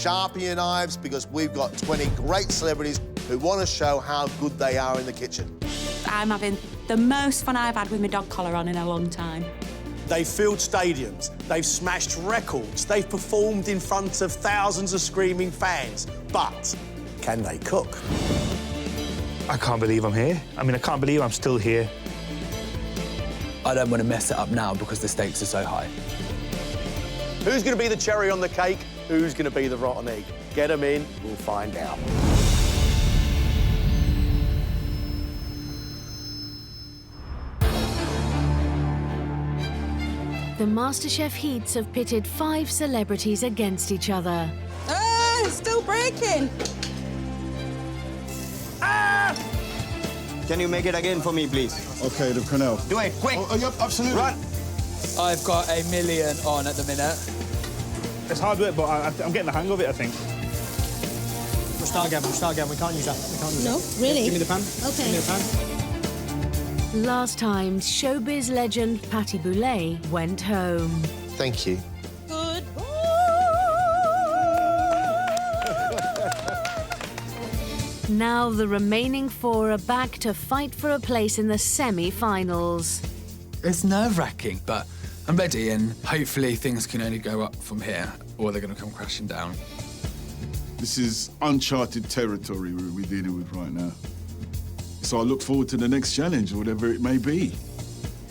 sharpen your knives because we've got 20 great celebrities who want to show how good they are in the kitchen. I'm having the most fun I've had with my dog collar on in a long time. They've filled stadiums, they've smashed records, they've performed in front of thousands of screaming fans. But can they cook? I can't believe I'm here. I mean, I can't believe I'm still here. I don't want to mess it up now because the stakes are so high. Who's going to be the cherry on the cake? Who's going to be the rotten egg? Get them in, we'll find out. The MasterChef heats have pitted 5 celebrities against each other. Ah, it's still breaking. Ah! Can you make it again for me, please? OK, the Cornell. Do it, quick! Oh, yep, absolutely. Run! I've got $1 million on at the minute. It's hard work, but I'm getting the hang of it, I think. We'll start again, We can't use that. No, really? Give me the pan. OK. Give me the pan. Last time, showbiz legend Patty Boulay went home. Thank you. Now the remaining 4 are back to fight for a place in the semi-finals. It's nerve-wracking, but I'm ready, and hopefully things can only go up from here, or they're going to come crashing down. This is uncharted territory we're dealing with right now. So I look forward to the next challenge, whatever it may be.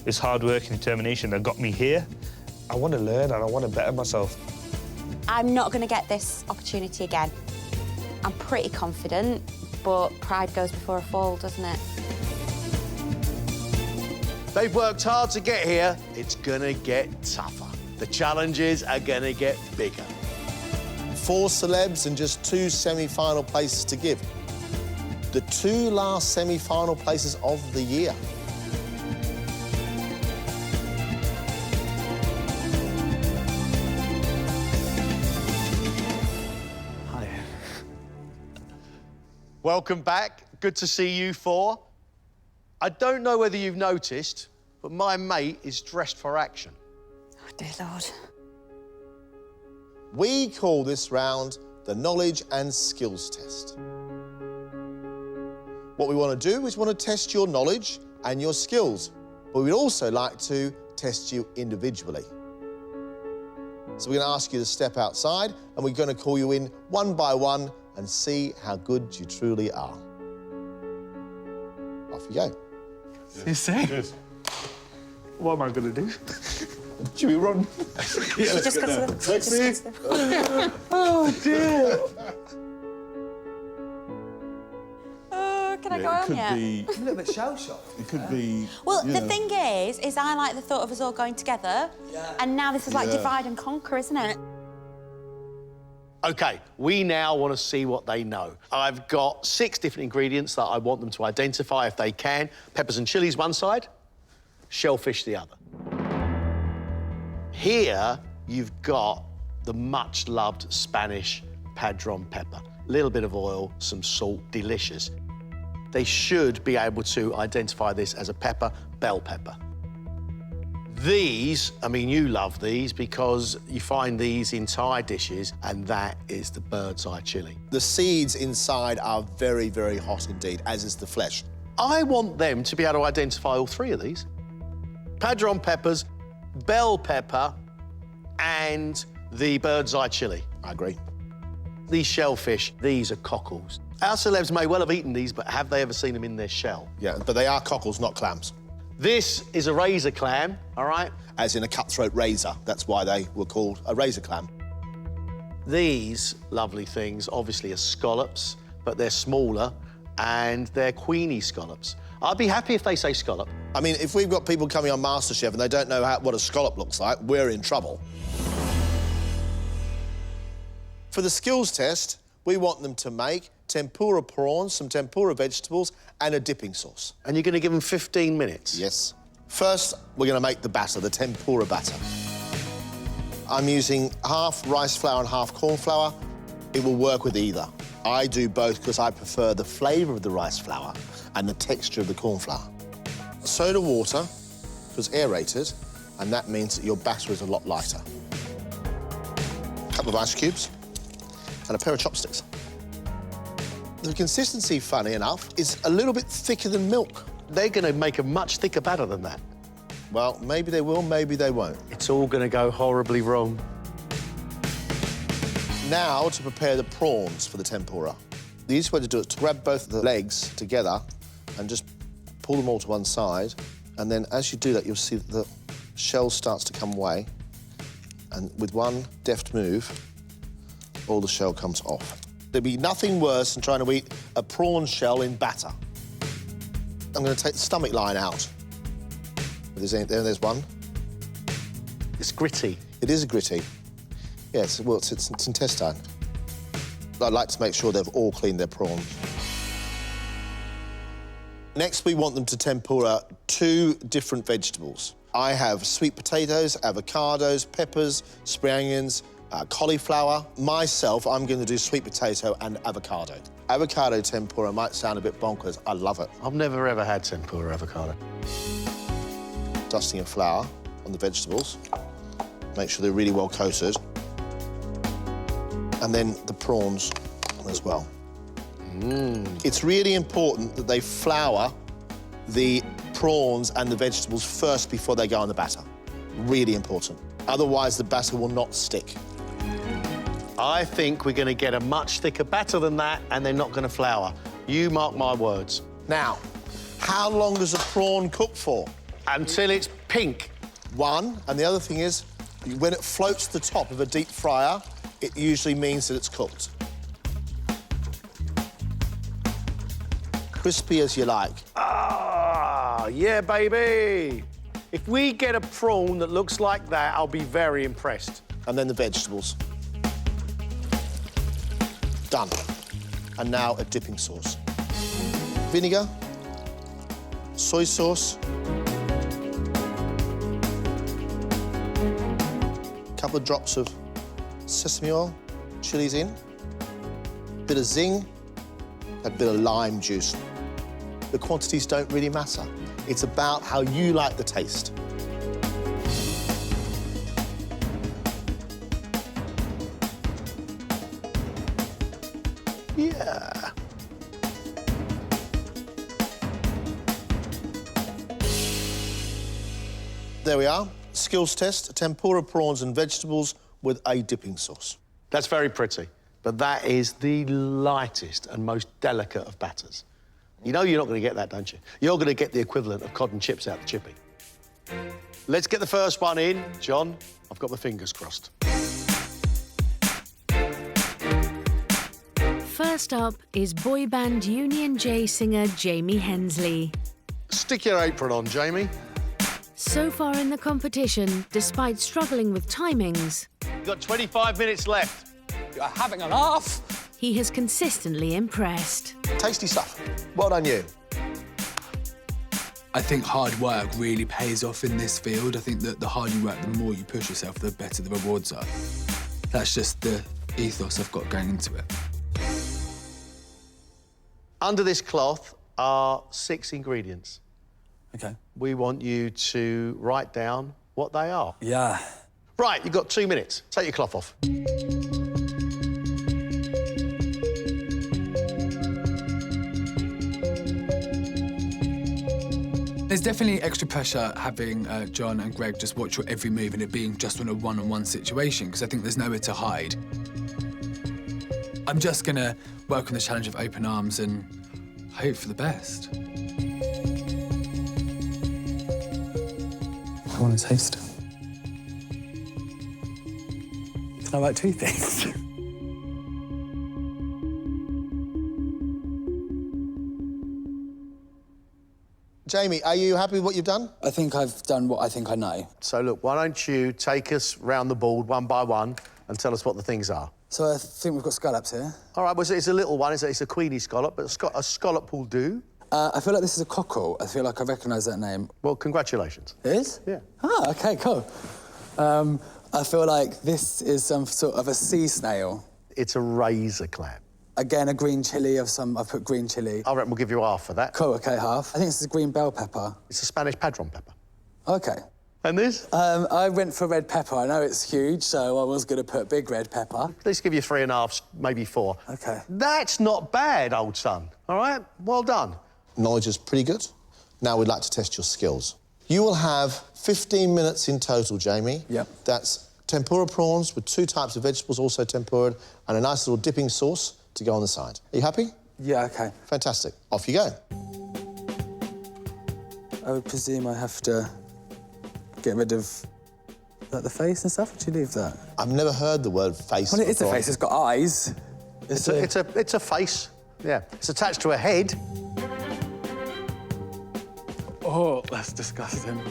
It's hard work and determination that got me here. I want to learn and I want to better myself. I'm not going to get this opportunity again. I'm pretty confident, but pride goes before a fall, doesn't it? They've worked hard to get here. It's gonna get tougher. The challenges are gonna get bigger. 4 celebs and just 2 semi-final places to give. The 2 last semi-final places of the year. Hi. Welcome back. Good to see you 4. I don't know whether you've noticed, but my mate is dressed for action. Oh, dear Lord. We call this round the knowledge and skills test. What we want to do is we want to test your knowledge and your skills, but we'd also like to test you individually. So we're going to ask you to step outside and we're going to call you in one by one and see how good you truly are. Off you go. You see? Yes. What am I going to do? Should we run? Yeah, let's Just go got now. to Taxi. Oh, dear. Oh, can I go home yet? Could be. A little bit shell-shocked. It could be. Well, you the know. thing is I like the thought of us all going together, and now this is like Yeah. divide and conquer, isn't it? OK, we now want to see what they know. I've got 6 different ingredients that I want them to identify if they can. Peppers and chilies one side, shellfish the other. Here, you've got the much-loved Spanish padron pepper. A little bit of oil, some salt, delicious. They should be able to identify this as a pepper, bell pepper. These, I mean, you love these because you find these in Thai dishes, and that is the bird's eye chili. The seeds inside are very, very hot indeed, as is the flesh. I want them to be able to identify all 3 of these. Padron peppers, bell pepper, and the bird's eye chili. I agree. These shellfish, these are cockles. Our celebs may well have eaten these, but have they ever seen them in their shell? Yeah, but they are cockles, not clams. This is a razor clam, all right? As in a cutthroat razor. That's why they were called a razor clam. These lovely things obviously are scallops, but they're smaller and they're queenie scallops. I'd be happy if they say scallop. I mean, if we've got people coming on MasterChef and they don't know what a scallop looks like, we're in trouble. For the skills test, we want them to make tempura prawns, some tempura vegetables, and a dipping sauce. And you're going to give them 15 minutes? Yes. First, we're going to make the batter, the tempura batter. I'm using half rice flour and half corn flour. It will work with either. I do both because I prefer the flavour of the rice flour and the texture of the corn flour. Soda water was aerated, and that means that your batter is a lot lighter. A couple of ice cubes. and a pair of chopsticks. The consistency, funny enough, is a little bit thicker than milk. They're going to make a much thicker batter than that. Well, maybe they will, maybe they won't. It's all going to go horribly wrong. Now to prepare the prawns for the tempura. The easiest way to do it is to grab both of the legs together and just pull them all to one side. And then as you do that, you'll see that the shell starts to come away. And with one deft move, all the shell comes off. There'd be nothing worse than trying to eat a prawn shell in batter. I'm going to take the stomach line out. There's one. It's gritty. It is a gritty. Yes, well, it's intestine. I'd like to make sure they've all cleaned their prawns. Next, we want them to tempura 2 different vegetables. I have sweet potatoes, avocados, peppers, spring onions, cauliflower. Myself, I'm going to do sweet potato and avocado. Avocado tempura might sound a bit bonkers. I love it. I've never, ever had tempura avocado. Dusting of flour on the vegetables. Make sure they're really well coated. And then the prawns as well. It's really important that they flour the prawns and the vegetables first before they go in the batter. Really important. Otherwise, the batter will not stick. I think we're going to get a much thicker batter than that, and they're not going to flour. You mark my words. Now, how long does a prawn cook for? Until it's pink. 1, and the other thing is, when it floats to the top of a deep fryer, it usually means that it's cooked. Crispy as you like. Ah, yeah, baby. If we get a prawn that looks like that, I'll be very impressed. And then the vegetables. Done. And now a dipping sauce. Vinegar, soy sauce, a couple of drops of sesame oil, chilies in, bit of zing, a bit of lime juice. The quantities don't really matter. It's about how you like the taste. Yeah. There we are. Skills test, tempura prawns and vegetables with a dipping sauce. That's very pretty, but that is the lightest and most delicate of batters. You know you're not going to get that, don't you? You're going to get the equivalent of cod and chips out the chippy. Let's get the first one in. John, I've got my fingers crossed. First up is boy band Union J singer Jamie Hensley. Stick your apron on, Jamie. So far in the competition, despite struggling with timings, You've got 25 minutes left. You're having a laugh. he has consistently impressed. Tasty stuff. Well done, you. I think hard work really pays off in this field. I think that the harder you work, the more you push yourself, the better the rewards are. That's just the ethos I've got going into it. Under this cloth are 6 ingredients. Okay. We want you to write down what they are. Yeah. Right, you've got 2 minutes. Take your cloth off. There's definitely extra pressure having John and Greg just watch your every move and it being just on a one-on-one situation, because I think there's nowhere to hide. I'm just gonna work on the challenge of open arms and hope for the best. I want to taste it. Can I write 2 things? Jamie, are you happy with what you've done? I think I've done what I think I know. So, look, why don't you take us round the board one by one and tell us what the things are? So I think we've got scallops here. All right, well, it's a little one. It's a queenie scallop, but a scallop will do. I feel like this is a cockerel. I feel like I recognise that name. Well, congratulations. It is? Yeah. Ah, OK, cool. I feel like this is some sort of a sea snail. It's a razor clam. Again, a green chilli of some... I've put green chilli. I reckon we'll give you half for that. Cool, OK, half. I think this is a green bell pepper. It's a Spanish padron pepper. OK. And this? I went for red pepper. I know it's huge, so I was going to put big red pepper. Let's give you 3.5, maybe 4. OK. That's not bad, old son, all right? Well done. Knowledge is pretty good. Now we'd like to test your skills. You will have 15 minutes in total, Jamie. Yep. That's tempura prawns with 2 types of vegetables, also tempura, and a nice little dipping sauce to go on the side. Are you happy? Yeah, OK. Fantastic. Off you go. I would presume I have to get rid of the face and stuff. Would you leave that? I've never heard the word face. Well, it is a before. face. It's got eyes. It's a face. Yeah. It's attached to a head. Oh, that's disgusting.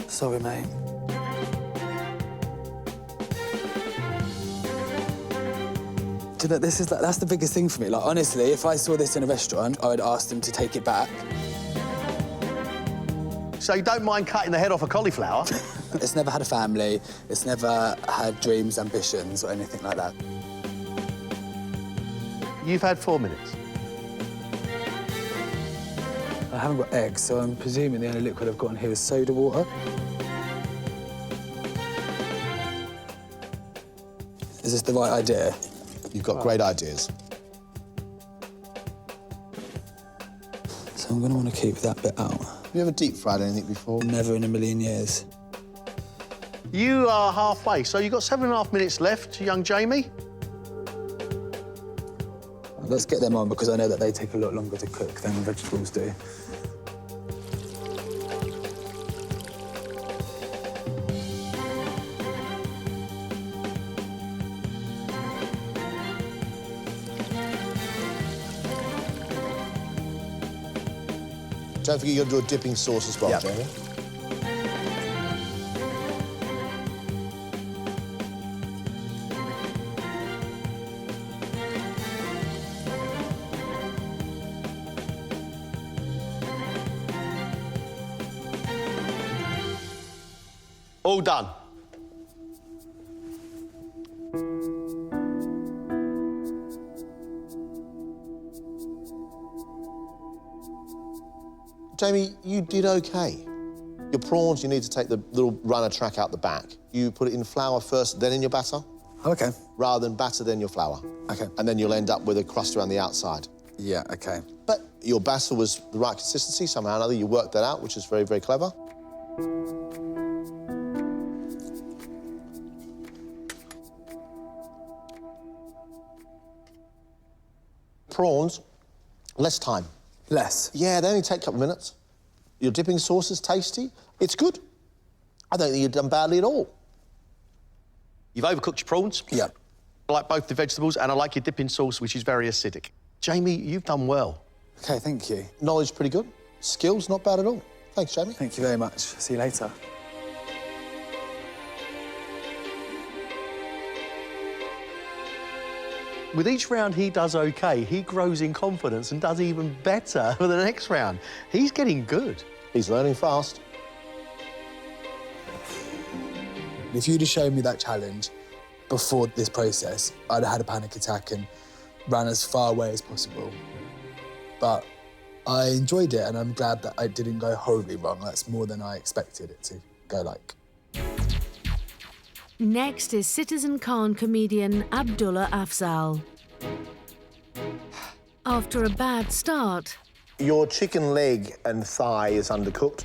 Sorry, mate. Do you know, that's the biggest thing for me. Like, honestly, if I saw this in a restaurant, I would ask them to take it back. So you don't mind cutting the head off a cauliflower? It's never had a family. It's never had dreams, ambitions, or anything like that. You've had 4 minutes. I haven't got eggs, so I'm presuming the only liquid I've got in here is soda water. Is this the right idea? You've got great ideas. So I'm going to want to keep that bit out. Have you ever deep fried anything before? Never in a million years. You are halfway, so you've got 7.5 minutes left, young Jamie. Let's get them on, because I know that they take a lot longer to cook than vegetables do. Don't forget you've got to do a dipping sauce as well, Yep. Jamie. All done. Jamie, you did OK. Your prawns, you need to take the little runner track out the back. You put it in flour first, then in your batter, OK. rather than batter, then your flour. OK. And then you'll end up with a crust around the outside. Yeah, OK. But your batter was the right consistency. Somehow or another, you worked that out, which is very, very clever. Prawns, less time. Less? Yeah, they only take a couple of minutes. Your dipping sauce is tasty. It's good. I don't think you've done badly at all. You've overcooked your prawns. Yeah. I like both the vegetables, and I like your dipping sauce, which is very acidic. Jamie, you've done well. OK, thank you. Knowledge pretty good. Skills not bad at all. Thanks, Jamie. Thank you very much. See you later. With each round he does OK, he grows in confidence and does even better for the next round. He's getting good. He's learning fast. If you'd have shown me that challenge before this process, I'd have had a panic attack and ran as far away as possible. But I enjoyed it, and I'm glad that I didn't go horribly wrong. That's more than I expected it to go like. Next is Citizen Khan comedian Abdullah Afzal. After a bad start, Your chicken leg and thigh is undercooked.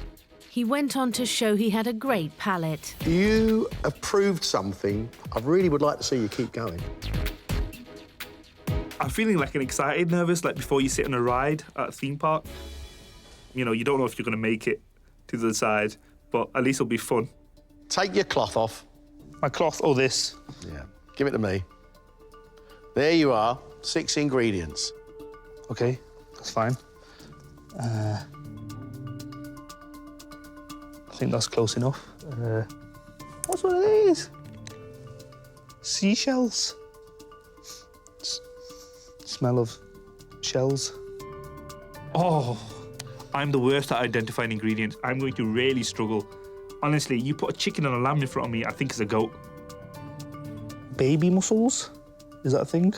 he went on to show he had a great palate. You have proved something. I really would like to see you keep going. I'm feeling like excited, nervous, like before you sit on a ride at a theme park. You know, you don't know if you're going to make it to the side, but at least it'll be fun. Take your cloth off. My cloth, or this. Yeah. Give it to me. There you are. 6 ingredients. OK, that's fine. I think that's close enough. What's one of these? Seashells. Smell of shells. Oh, I'm the worst at identifying ingredients. I'm going to really struggle. Honestly, you put a chicken and a lamb in front of me, I think it's a goat. Baby mussels? Is that a thing?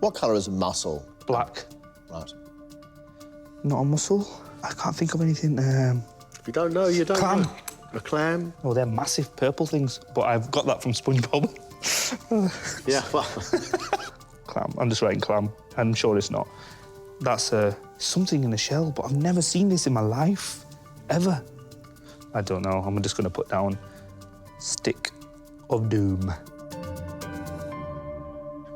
What colour is mussel? Black. Right. Not a mussel. I can't think of anything. If you don't know, you don't Clam. know. A clam? Oh, they're massive purple things, but I've got that from SpongeBob. Yeah, well... Clam. I'm just writing clam. I'm sure it's not. That's something in a shell, but I've never seen this in my life, ever. I don't know. I'm just going to put down stick of doom.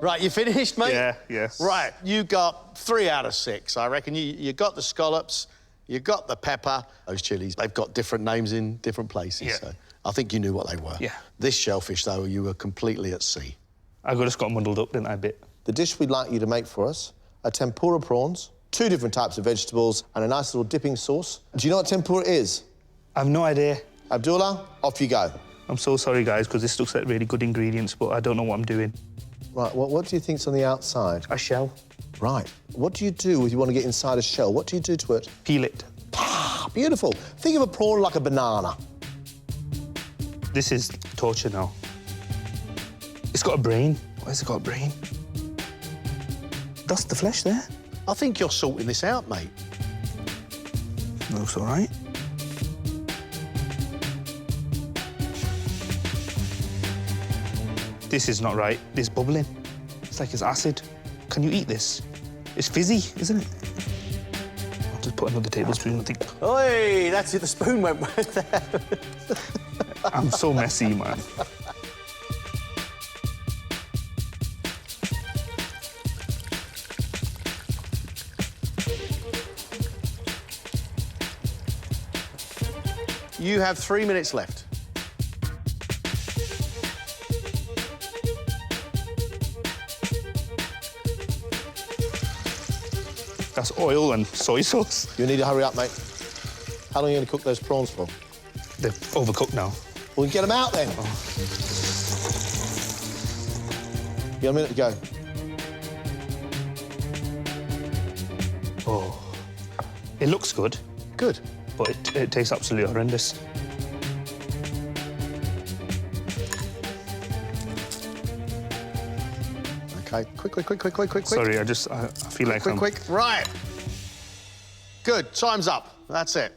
Right, you finished, mate? Yeah, yes. Right, you got 3 out of 6, I reckon. You got the scallops, you got the pepper. Those chilies, they've got different names in different places, Yeah. so I think you knew what they were. Yeah. This shellfish, though, you were completely at sea. I just got muddled up, didn't I, a bit? The dish we'd like you to make for us are tempura prawns, 2 different types of vegetables, and a nice little dipping sauce. Do you know what tempura is? I've no idea. Abdullah, off you go. I'm so sorry, guys, because this looks like really good ingredients, but I don't know what I'm doing. Right, what do you think's on the outside? A shell. Right. What do you do if you want to get inside a shell? What do you do to it? Peel it. Ah, beautiful. Think of a prawn like a banana. This is torture now. It's got a brain. Where's it got a brain? That's the flesh there. I think you're sorting this out, mate. Looks all right. This is not right. This bubbling. It's like it's acid. Can you eat this? It's fizzy, isn't it? I'll just put another tablespoon, I think. Oi, that's it, the spoon went right there. I'm so messy, man. You have 3 minutes left. That's oil and soy sauce. You need to hurry up, mate. How long are you going to cook those prawns for? They're overcooked now. Well, get them out then. Oh. You got a minute to go. Oh. It looks good, Good. but it tastes absolutely horrendous. Okay, quick. Sorry, I feel like I'm... Quick. Right. Good, time's up. That's it.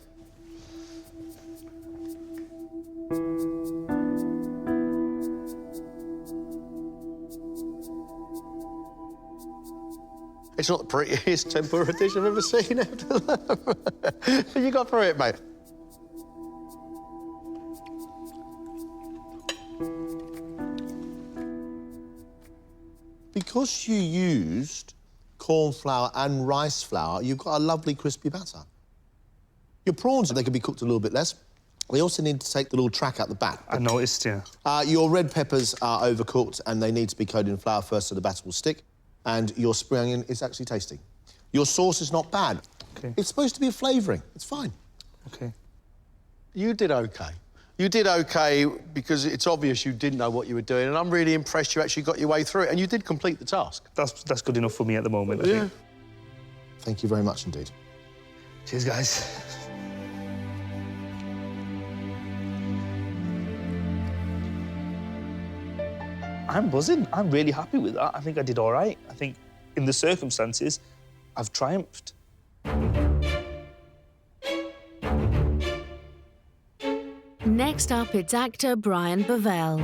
It's not the prettiest tempura dish I've ever seen. You got through it, mate. Because you used corn flour and rice flour, you've got a lovely crispy batter. Your prawns, they can be cooked a little bit less. They also need to take the little track out the back. I noticed, yeah. Your red peppers are overcooked and they need to be coated in flour first so the batter will stick. And your spring onion is actually tasty. Your sauce is not bad. Okay. It's supposed to be a flavouring. It's fine. Okay. You did OK. You did OK because it's obvious you didn't know what you were doing, and I'm really impressed you actually got your way through it, and you did complete the task. That's good enough for me at the moment, I think. Thank you very much indeed. Cheers, guys. I'm buzzing. I'm really happy with that. I think I did all right. I think in the circumstances, I've triumphed. Next up, it's actor Brian Bovell,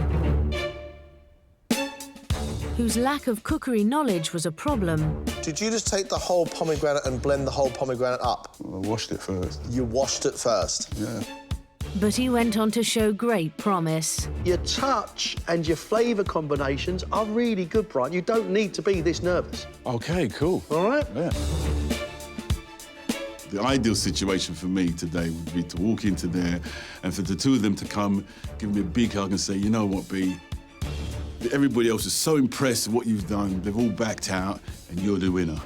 whose lack of cookery knowledge was a problem. Did you just take the whole pomegranate and blend the whole pomegranate up? I washed it first. You washed it first? Yeah. But he went on to show great promise. Your touch and your flavour combinations are really good, Brian. You don't need to be this nervous. Okay, cool. All right? Yeah. The ideal situation for me today would be to walk into there and for the two of them to come, give me a big hug and say, you know what, B, everybody else is so impressed with what you've done. They've all backed out and you're the winner.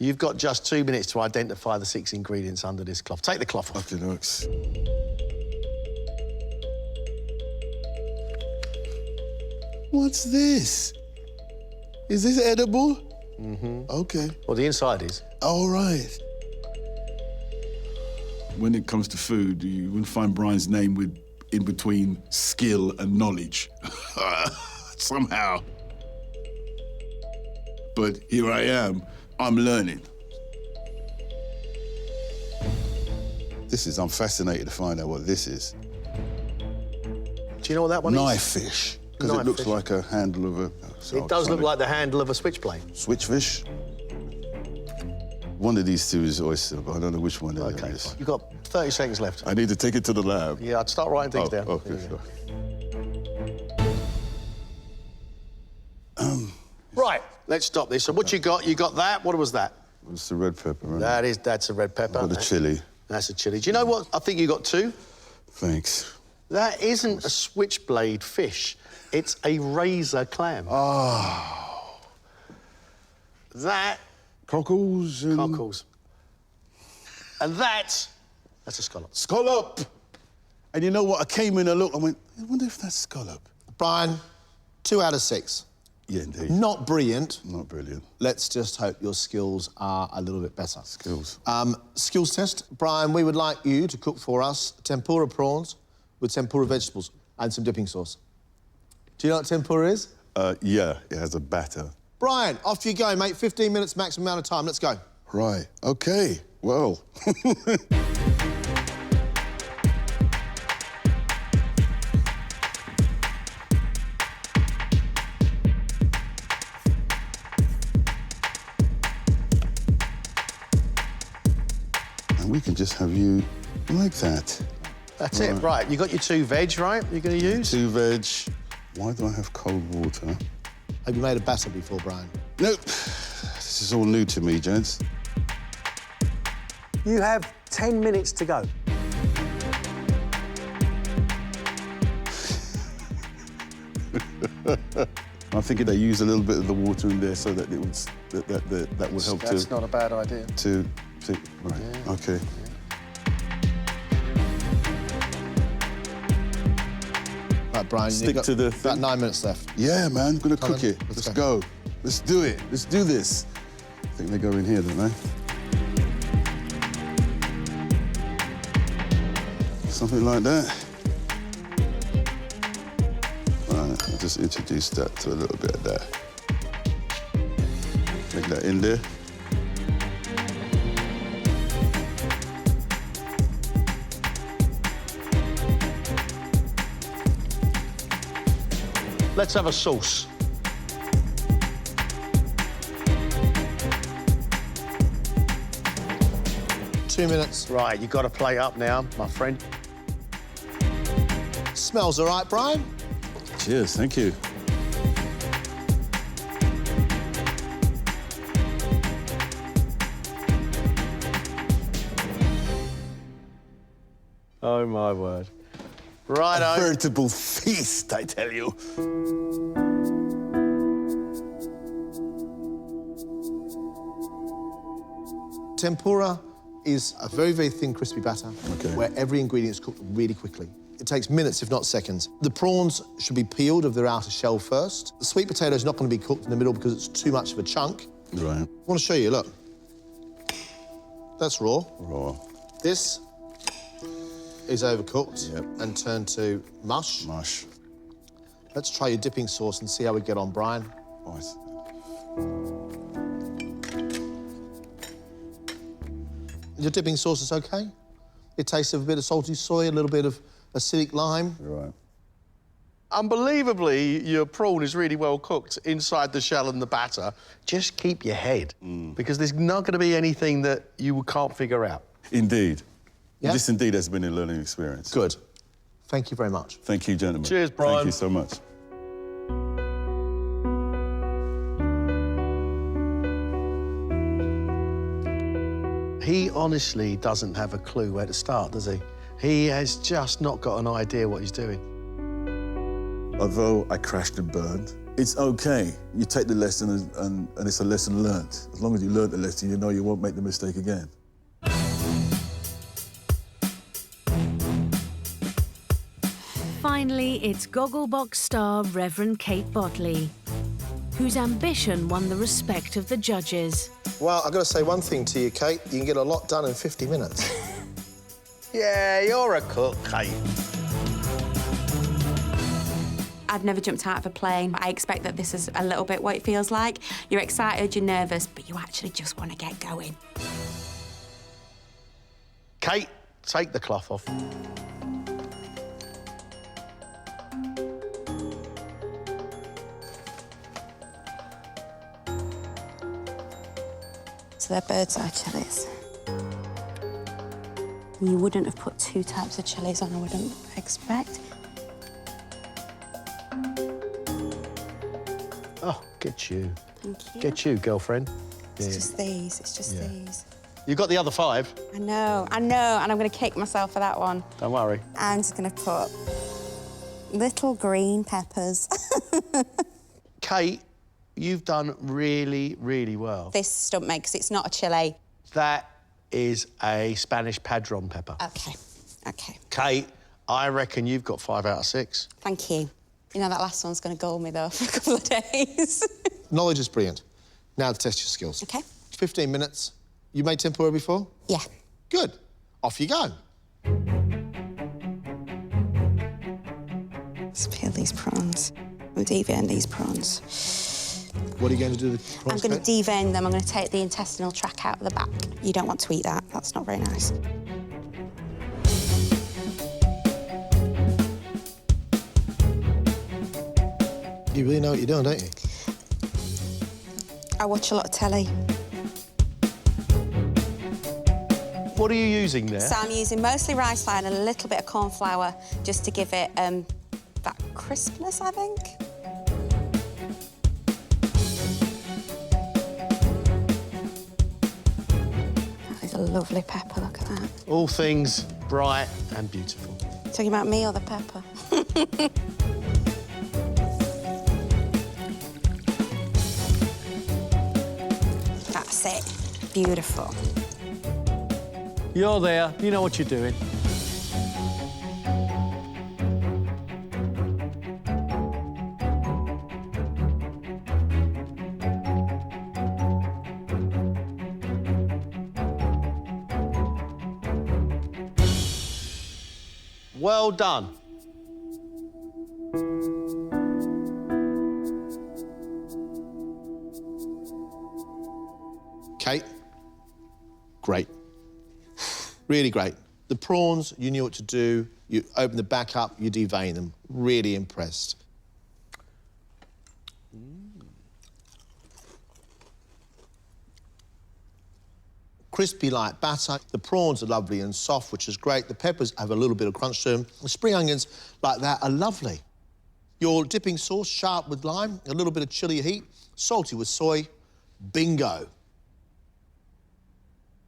You've got just 2 minutes to identify the 6 ingredients under this cloth. Take the cloth off. Okay, looks. What's this? Is this edible? Mm-hmm. Okay. Well, the inside is. All right. When it comes to food, you wouldn't find Brian's name in between skill and knowledge. Somehow. but here I am. I'm learning. I'm fascinated to find out what this is. Do you know what that one is? Knife fish. Because it looks like a handle of a... It does look like the handle of a switchblade. Switchfish? One of these two is oyster, but I don't know which one it is. You've got 30 seconds left. I need to take it to the lab. Yeah, I'd start writing things down. Okay. Right, let's stop this. So what you got? You got that. What was that? It's the red pepper, right? That's a red pepper. Or the chili. That's a chili. Do you know what? I think you got two. Thanks. That isn't a switchblade fish. It's a razor clam. Oh. That... Cockles and... Cockles. And that's a scallop. Scallop! And you know what? I came in and looked, I went, I wonder if that's scallop. Brian, 2 out of 6. Yeah, indeed. Not brilliant. Not brilliant. Let's just hope your skills are a little bit better. Skills. Skills test. Brian, we would like you to cook for us tempura prawns with tempura vegetables and some dipping sauce. Do you know what tempura is? Yeah, it has a batter. Brian, off you go, mate. 15 minutes maximum amount of time. Let's go. Right, OK. Well. And we can just have you like that. That's it, right. You got your 2 veg, right? You're going to use? 2 veg. Why do I have cold water? Have you made a batter before, Brian? Nope. This is all new to me, gents. You have 10 minutes to go. I'm thinking they use a little bit of the water in there so that it would that would help. That's not a bad idea. Right. Yeah. Okay. Right, Brian. Stick to the about 9 minutes left. Yeah, man. I'm gonna cook it. Let's go. Let's do it. Let's do this. I think they go in here, don't they? Something like that. Right, I'll just introduce that to a little bit of that. Make that in there. Let's have a sauce. Two minutes. Right, you've got to plate up now, my friend. Smells all right, Brian? Cheers, thank you. Oh, my word. Right, a veritable feast, I tell you. Tempura is a very, very thin, crispy batter where every ingredient is cooked really quickly. It takes minutes, if not seconds. The prawns should be peeled of their outer shell first. The sweet potato is not going to be cooked in the middle because it's too much of a chunk. Right. I want to show you, look. That's raw. Raw. This is overcooked and turned to mush. Mush. Let's try your dipping sauce and see how we get on, Brian. Nice. Your dipping sauce is OK? It tastes of a bit of salty soy, a little bit of acidic lime. Right. Unbelievably, your prawn is really well cooked inside the shell and the batter. Just keep your head, because there's not going to be anything that you can't figure out. Indeed. Yeah? This indeed has been a learning experience. Good. Thank you very much. Thank you, gentlemen. Cheers, Brian. Thank you so much. He honestly doesn't have a clue where to start, does he? He has just not got an idea what he's doing. Although I crashed and burned, it's okay. You take the lesson and it's a lesson learned. As long as you learn the lesson, you know you won't make the mistake again. Finally, it's Gogglebox star Reverend Kate Botley, whose ambition won the respect of the judges. Well, I've got to say one thing to you, Kate. You can get a lot done in 50 minutes. Yeah, you're a cook, Kate. I've never jumped out of a plane. I expect that this is a little bit what it feels like. You're excited, you're nervous, but you actually just want to get going. Kate, take the cloth off. So they're bird's eye chilies. You wouldn't have put 2 types of chilies on, I wouldn't expect. Oh, get you. Thank you. Get you, girlfriend. It's just these, it's just these. You got the other 5. I know, and I'm going to kick myself for that one. Don't worry. I'm just going to put little green peppers. Kate, you've done really, really well. This stumped me because it's not a chili. That is a Spanish padron pepper. OK, OK. Kate, I reckon you've got 5 out of 6. Thank you. You know, that last one's going to gold me, though, for a couple of days. Knowledge is brilliant. Now to test your skills. OK. 15 minutes. You made tempura before? Yeah. Good. Off you go. Let's peel these prawns. I'm deveining these prawns. What are you going to do with the prawns? I'm going to devein them. I'm going to take the intestinal tract out of the back. You don't want to eat that. That's not very nice. You really know what you're doing, don't you? I watch a lot of telly. What are you using there? So I'm using mostly rice flour and a little bit of corn flour just to give it that crispness, I think. That is a lovely pepper, look at that. All things bright and beautiful. Talking about me or the pepper? That's it. Beautiful. You're there. You know what you're doing. Well done. Kate, great. Really great. The prawns, you knew what to do. You open the back up, you devein them. Really impressed. Crispy like batter. The prawns are lovely and soft, which is great. The peppers have a little bit of crunch to them. The spring onions like that are lovely. Your dipping sauce, sharp with lime, a little bit of chili heat, salty with soy. Bingo.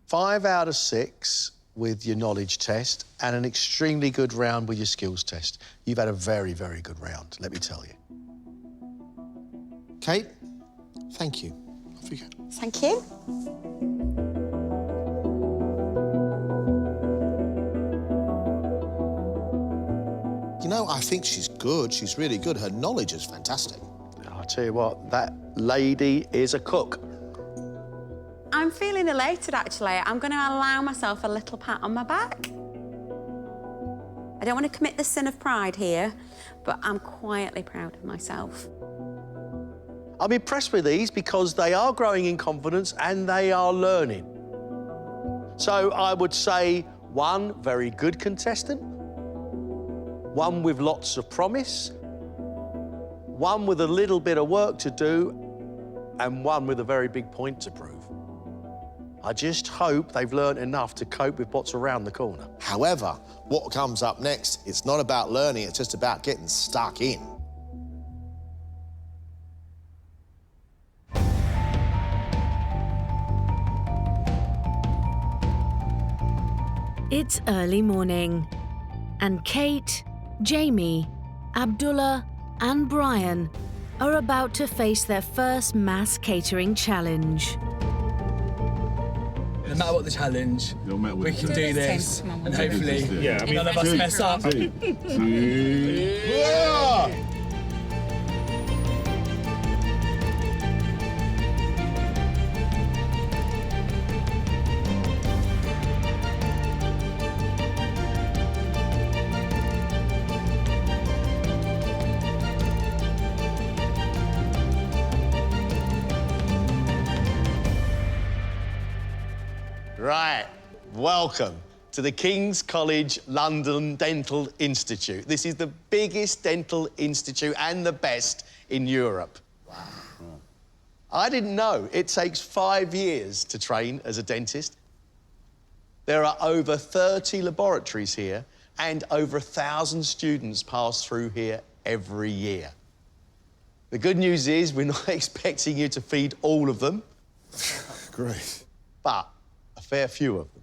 5 out of 6 with your knowledge test and an extremely good round with your skills test. You've had a very, very good round, let me tell you. Kate, thank you. Off you go. Thank you. You know, I think she's good. She's really good. Her knowledge is fantastic. I'll tell you what, that lady is a cook. I'm feeling elated, actually. I'm going to allow myself a little pat on my back. I don't want to commit the sin of pride here, but I'm quietly proud of myself. I'm impressed with these because they are growing in confidence and they are learning. So I would say 1 very good contestant, 1 with lots of promise, 1 with a little bit of work to do, and 1 with a very big point to prove. I just hope they've learned enough to cope with what's around the corner. However, what comes up next, it's not about learning, it's just about getting stuck in. It's early morning, and Kate, Jamie, Abdullah, and Brian are about to face their first mass catering challenge. No matter what the challenge, No matter what we the can do challenge. this, and hopefully Yeah, I mean, none of us mess up. Right, welcome to the King's College London Dental Institute. This is the biggest dental institute and the best in Europe. Wow. I didn't know it takes 5 years to train as a dentist. There are over 30 laboratories here and over 1,000 students pass through here every year. The good news is we're not expecting you to feed all of them. Great. But a fair few of them.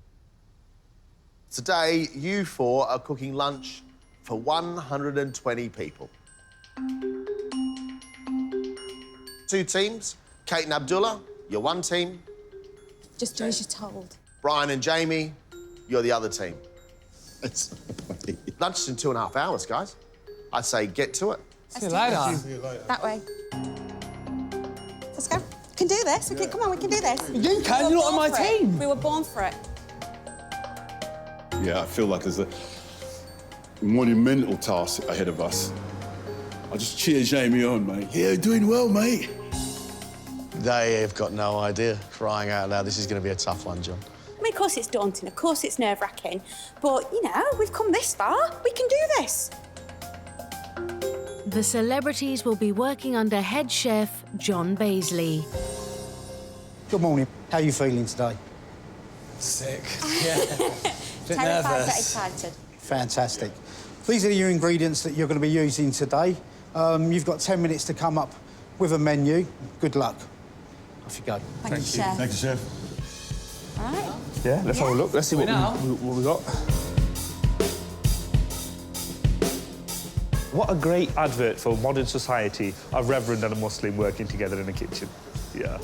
Today, you four are cooking lunch for 120 people. 2 teams, Kate and Abdullah, you're one team. Just do as you're told. Brian and Jamie, you're the other team. Lunch is in 2.5 hours, guys. I'd say get to it. See you later. That way. Let's go. We can do this. Come on, we can do this. You can, you're not on my team. We were born for it. Yeah, I feel like there's a monumental task ahead of us. I'll just cheer Jamie on, mate. Yeah, doing well, mate. They have got no idea. Crying out loud, this is going to be a tough one, John. I mean, of course it's daunting, of course it's nerve-wracking, but, you know, we've come this far. We can do this. The celebrities will be working under head chef John Baisley. Good morning. How are you feeling today? Sick. Yeah. Bit Terrified but nervous. excited. Fantastic. These are your ingredients that you're going to be using today. You've got 10 minutes to come up with a menu. Good luck. Off you go. Thank you, Chef. Thank you, Chef. All right. Yeah, let's have a look. Let's see what now? we got. What a great advert for modern society, a reverend and a Muslim working together in a kitchen. Yeah.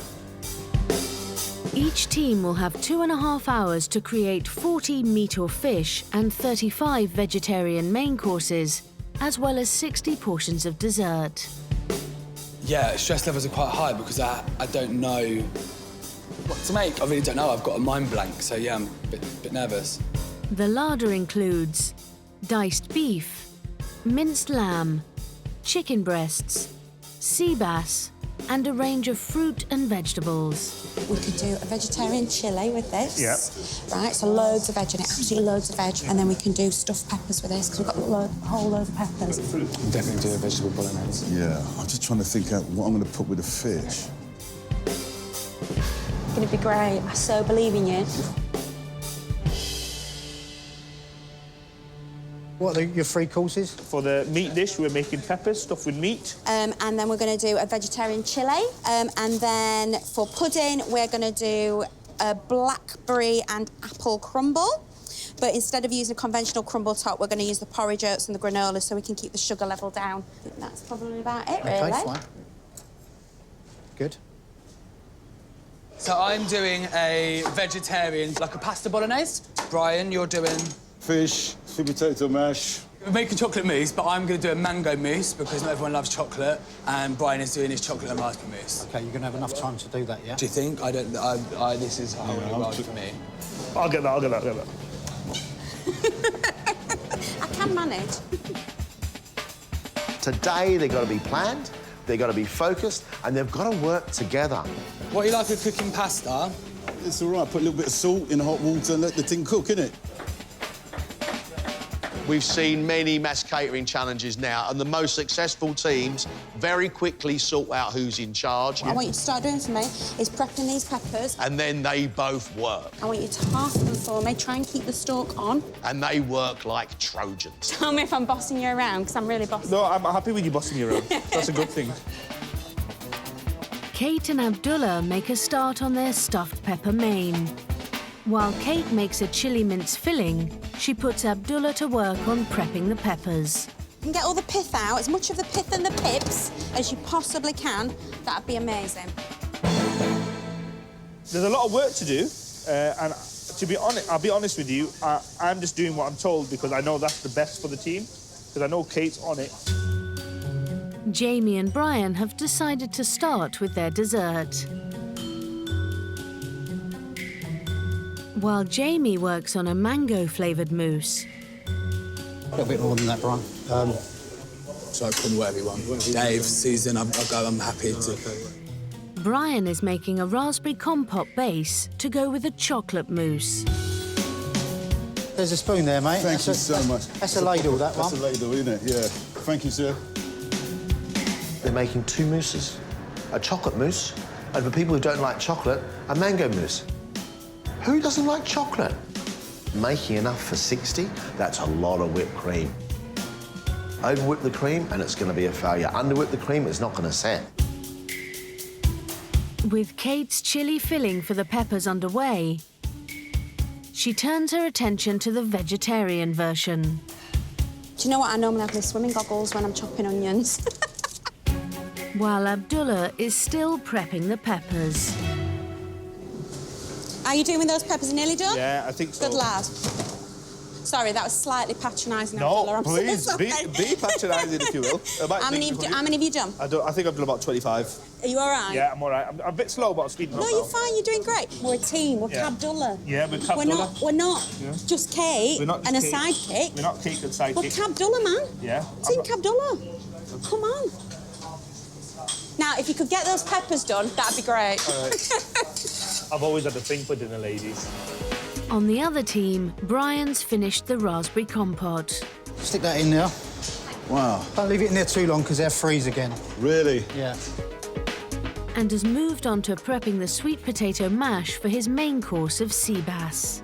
Each team will have 2.5 hours to create 40 meat or fish and 35 vegetarian main courses, as well as 60 portions of dessert. Yeah, stress levels are quite high because I don't know what to make. I really don't know. I've got a mind blank, so yeah, I'm a bit nervous. The larder includes diced beef, minced lamb, chicken breasts, sea bass, and a range of fruit and vegetables. We could do a vegetarian chili with this. Yep. Right, so loads of veg in it, absolutely loads of veg. And then we can do stuffed peppers with this, because we've got a whole load of peppers. Definitely do a vegetable bolognese. Yeah, I'm just trying to think out what I'm going to put with the fish. It's going to be great. I so believe in you. What are your 3 courses? For the meat dish, we're making peppers stuffed with meat. And then we're going to do a vegetarian chili. And then for pudding, we're going to do a blackberry and apple crumble. But instead of using a conventional crumble top, we're going to use the porridge oats and the granola so we can keep the sugar level down. I think that's probably about it, really. Okay, fine. Good. So I'm doing a vegetarian, like a pasta bolognese. Brian, you're doing... Fish, sweet potato mash. We're making chocolate mousse, but I'm going to do a mango mousse because not everyone loves chocolate, and Brian is doing his chocolate and raspberry mousse. Okay, you're going to have enough time to do that, yeah? Do you think? This is a whole new world for me. I'll get that. I can manage. Today, they've got to be planned, they've got to be focused, and they've got to work together. What do you like with cooking pasta? It's all right. Put a little bit of salt in hot water and let the thing cook, innit? We've seen many mass catering challenges now, and the most successful teams very quickly sort out who's in charge. What I want you to start doing for me is prepping these peppers. And then they both work. I want you to half them for me, try and keep the stalk on. And they work like Trojans. Tell me if I'm bossing you around, because I'm really bossing. No, I'm happy with you bossing me around. That's a good thing. Kate and Abdullah make a start on their stuffed pepper main. While Kate makes a chili mince filling, she puts Abdullah to work on prepping the peppers. You can get all the pith out, as much of the pith and the pips as you possibly can. That'd be amazing. There's a lot of work to do, and to be honest, I'll be honest with you, I'm just doing what I'm told because I know that's the best for the team, because I know Kate's on it. Jamie and Brian have decided to start with their dessert. While Jamie works on a mango-flavoured mousse. A little bit more than that, Brian. So I couldn't whatever you want. Dave, Susan, I'm happy to... Brian is making a raspberry compote base to go with a chocolate mousse. There's a spoon there, mate. Thank you so much. That's a ladle, that one. That's a ladle, isn't it? Yeah. Thank you, sir. They're making 2 mousses. A chocolate mousse, and for people who don't like chocolate, a mango mousse. Who doesn't like chocolate? Making enough for 60, that's a lot of whipped cream. Over-whip the cream, and it's going to be a failure. Under-whip the cream, it's not going to set. With Kate's chili filling for the peppers underway, she turns her attention to the vegetarian version. Do you know what? I normally have my swimming goggles when I'm chopping onions. While Abdullah is still prepping the peppers. Are you doing with those peppers? Nearly done? Yeah, I think so. Good lad. Sorry, that was slightly patronising. No, Abdullah. I'm please, so be sorry. patronising if you will. How many have you done? I think I've done about 25. Are you all right? Yeah, I'm all right. I'm a bit slow, but I'm speeding up No, now. you're fine. You're doing great. We're a team. We're Yeah. Abdullah. Yeah, we're Abdullah. We're not Yeah. just Kate We're not just and a Kate. sidekick. We're not Kate and sidekick. We're Abdullah, man. Yeah. Team Abdullah. Come on. Now, if you could get those peppers done, that'd be great. All right. I've always had a thing for dinner, ladies. On the other team, Brian's finished the raspberry compote. Stick that in there. Wow. Don't leave it in there too long because they'll freeze again. Really? Yeah. And has moved on to prepping the sweet potato mash for his main course of sea bass.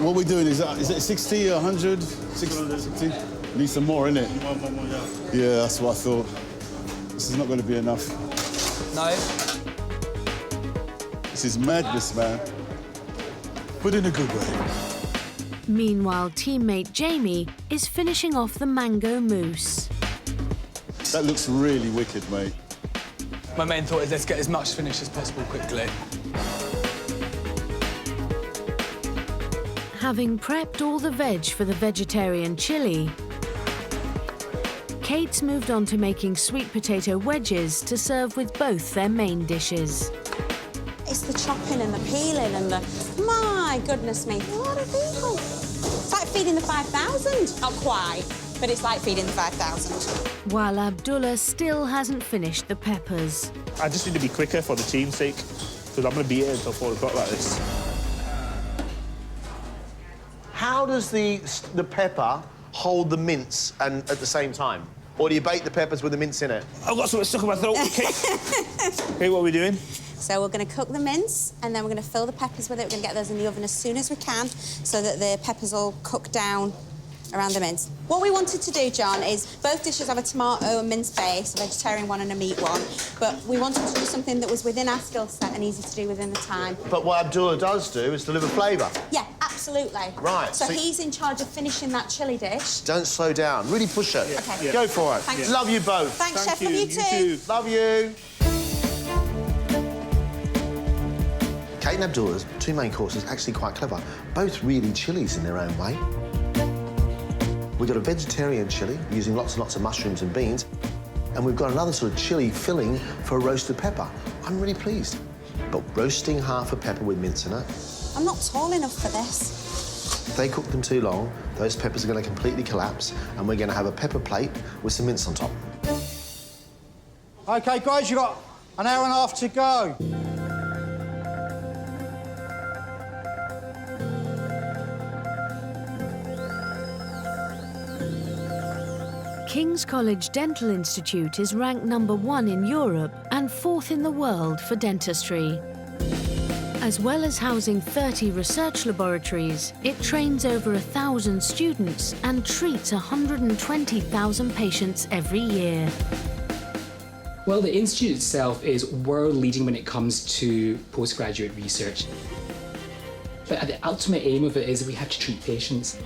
What we're doing is it 60 or 100? 60? Need some more, innit? Yeah, that's what I thought. This is not going to be enough. No. This is madness, man. But in a good way. Meanwhile, teammate Jamie is finishing off the mango mousse. That looks really wicked, mate. My main thought is let's get as much finished as possible quickly. Having prepped all the veg for the vegetarian chili, Kate's moved on to making sweet potato wedges to serve with both their main dishes. It's the chopping and the peeling and the... My goodness me, a lot of people. It's like feeding the 5,000. Not quite, but it's like feeding the 5,000. While Abdullah still hasn't finished the peppers. I just need to be quicker for the team's sake, because I'm going to be here until 4 o'clock like this. How does the pepper hold the mince and at the same time? Or do you bake the peppers with the mince in it? I've got something stuck in my throat. Okay. Okay, what are we doing? So we're going to cook the mince, and then we're going to fill the peppers with it. We're going to get those in the oven as soon as we can, so that the peppers all cook down around the mince. What we wanted to do, John, is both dishes have a tomato and mince base, a vegetarian one and a meat one, but we wanted to do something that was within our skill set and easy to do within the time. But what Abdullah does do is deliver flavour. Yeah, absolutely. Right, So so- he's in charge of finishing that chilli dish. Don't slow down. Really push it. Okay. Go for it. Thanks. Love you both. Thanks, Thank Chef. Love you too. Love you. Kate and Abdullah's 2 main courses actually quite clever. Both really chilies in their own way. We've got a vegetarian chili using lots and lots of mushrooms and beans, and we've got another sort of chili filling for a roasted pepper. I'm really pleased. But roasting half a pepper with mince in it, I'm not tall enough for this. if they cook them too long, those peppers are going to completely collapse, and we're going to have a pepper plate with some mince on top. OK, guys, you've got an hour and a half to go. King's College Dental Institute is ranked #1 in Europe and 4th in the world for dentistry. As well as housing 30 research laboratories, it trains over 1,000 students and treats 120,000 patients every year. Well, the Institute itself is world-leading when it comes to postgraduate research. But the ultimate aim of it is we have to treat patients.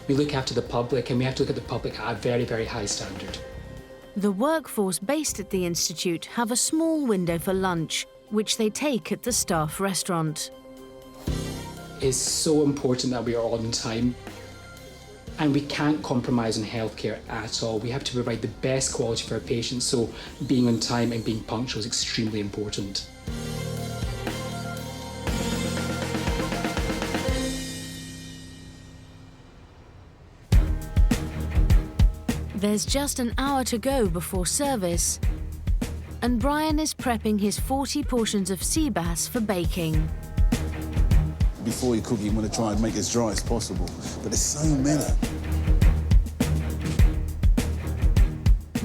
We look after the public, and we have to look at the public at a very, very high standard. The workforce based at the Institute have a small window for lunch, which they take at the staff restaurant. It's so important that we are on time. And we can't compromise on healthcare at all. We have to provide the best quality for our patients, so being on time and being punctual is extremely important. There's just an hour to go before service. and Brian is prepping his 40 portions of sea bass for baking. Before you cook it, you want to try and make it as dry as possible. But there's so many.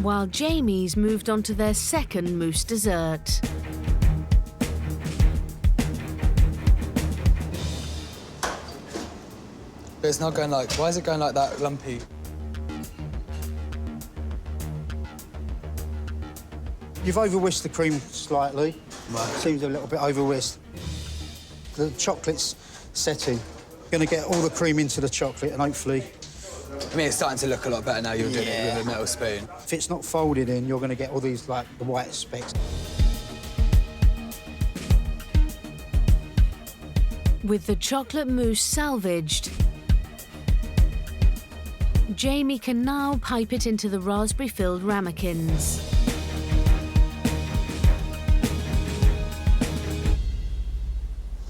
While Jamie's moved on to their second mousse dessert. But it's not going like... Why is it going like that, lumpy? You've over-whisked the cream slightly. Seems a little bit over-whisked. The chocolate's setting. Going to get all the cream into the chocolate and hopefully... I mean, it's starting to look a lot better now you're doing it with a metal spoon. If it's not folded in, you're going to get all these, like, the white specks. With the chocolate mousse salvaged, Jamie can now pipe it into the raspberry-filled ramekins.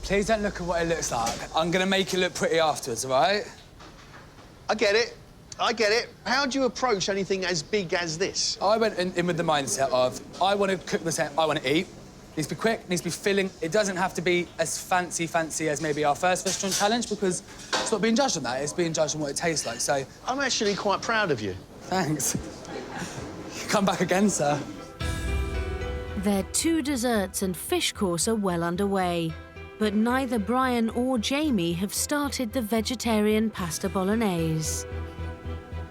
Please don't look at what it looks like. I'm going to make it look pretty afterwards, all right? I get it. I get it. How do you approach anything as big as this? I went in with the mindset of, I want to cook the same, I want to eat. Needs to be quick, needs to be filling. It doesn't have to be as fancy as maybe our first restaurant challenge, because it's not being judged on that, it's being judged on what it tastes like, so... I'm actually quite proud of you. Thanks. Come back again, sir. Their 2 desserts and fish course are well underway, but neither Brian or Jamie have started the vegetarian pasta bolognese.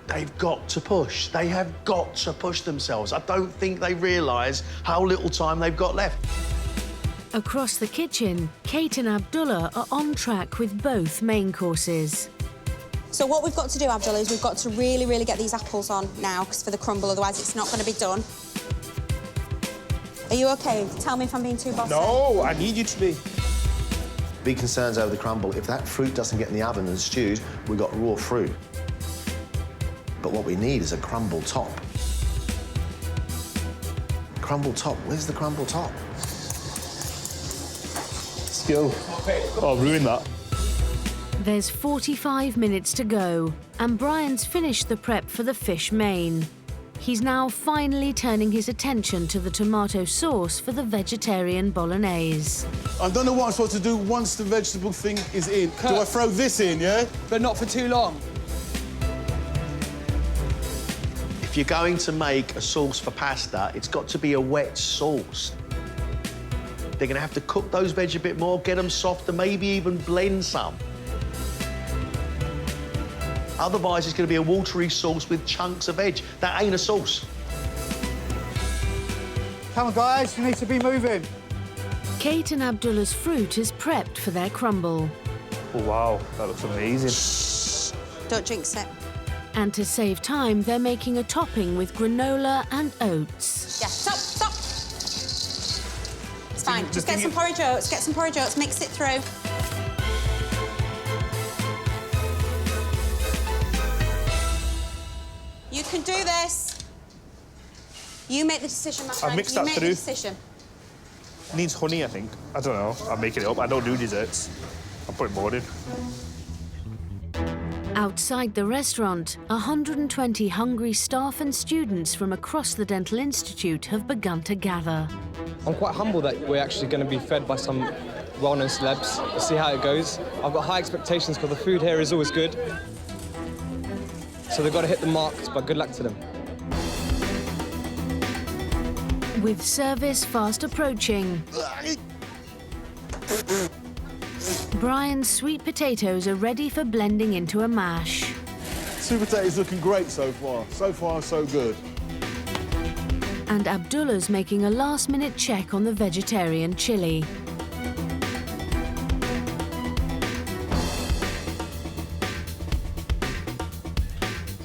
They've got to push. They have got to push themselves. I don't think they realise how little time they've got left. Across the kitchen, Kate and Abdullah are on track with both main courses. So what we've got to do, Abdullah, is we've got to really, really get these apples on now, because for the crumble, otherwise it's not going to be done. Are you OK? Tell me if I'm being too bossy. No, I need you to be. Big concerns over the crumble. If that fruit doesn't get in the oven and stewed, we've got raw fruit. But what we need is a crumble top. Crumble top. Where's the crumble top? Skill. Oh, ruin that. There's 45 minutes to go, and Brian's finished the prep for the fish main. He's now finally turning his attention to the tomato sauce for the vegetarian bolognese. I don't know what I'm supposed to do once the vegetable thing is in. Do I throw this in, yeah? But not for too long. If you're going to make a sauce for pasta, it's got to be a wet sauce. They're going to have to cook those veg a bit more, get them softer, maybe even blend some. Otherwise, it's going to be a watery sauce with chunks of veg. That ain't a sauce. Come on, guys, you need to be moving. Kate and Abdullah's fruit is prepped for their crumble. Oh, wow, that looks amazing. Don't jinx it. And to save time, they're making a topping with granola and oats. Yeah, stop. It's fine. Just get some porridge oats, mix it through. You can do this. You make the decision, my friend. I've mixed that you make through. the decision. It needs honey, I think. I don't know. I'm making it up. I don't do desserts. I'm putting more in. Outside the restaurant, 120 hungry staff and students from across the Dental Institute have begun to gather. I'm quite humble that we're actually going to be fed by some well-known celebs. We'll see how it goes. I've got high expectations because the food here is always good. So they've got to hit the marks, but good luck to them. With service fast approaching, Brian's sweet potatoes are ready for blending into a mash. Sweet potatoes looking great so far. So far, so good. And Abdullah's making a last-minute check on the vegetarian chili.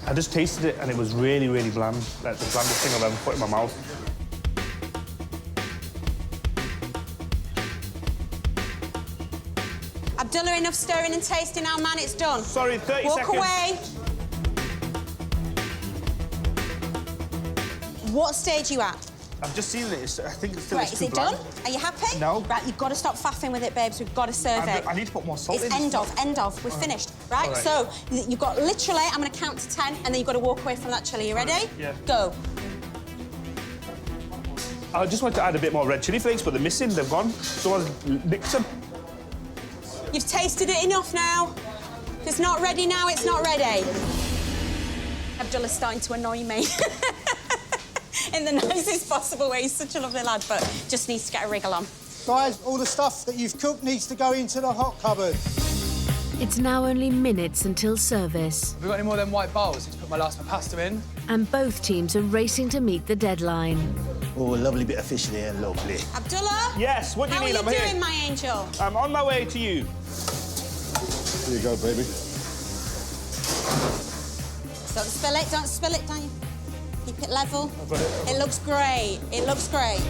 I just tasted it and it was really, really bland. Like the blandest thing I've ever put in my mouth. Abdullah, enough stirring and tasting now, man. It's done. Sorry, 30 Walk seconds. away. What stage are you at? I've just seen it. I think it's still Right, is it done? Are you happy? No. Right, you've got to stop faffing with it, babes. We've got to serve it. I need to put more salt in. It's end of. We're finished. Right? All right. So, you've got literally, I'm going to count to 10, and then you've got to walk away from that chili. You ready? Yeah. Go. I just wanted to add a bit more red chilli flakes, but they're missing. They've gone. Someone's nicked them. You've tasted it enough now. If it's not ready now, it's not ready. Abdullah's starting to annoy me. In the nicest possible way. He's such a lovely lad, but just needs to get a wriggle on. Guys, all the stuff that you've cooked needs to go into the hot cupboard. It's now only minutes until service. Have we got any more of them white bowls? Let's put my last pasta in. And both teams are racing to meet the deadline. Oh, a lovely bit of fish there, lovely. Abdullah? Yes, what do you need? How are you doing, my angel? I'm on my way to you. Here you go, baby. Don't spill it, don't spill it, don't you? Keep it level. It looks great, it looks great.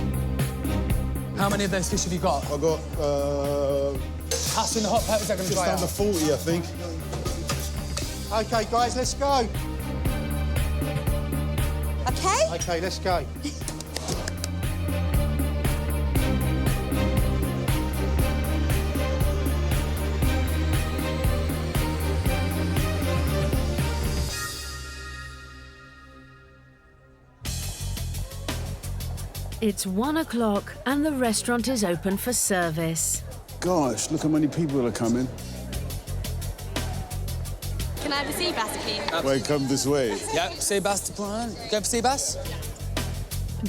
How many of those fish have you got? I got, Pasta and the hot peppers are going to just dry under out. 40, I think. OK, guys, let's go. OK? OK, let's go. It's 1 o'clock and the restaurant is open for service. Gosh, look how many people are coming. Can I have a sea bass, please? Wait, come this way. Yep, sea bass to Brian. Go for sea bass.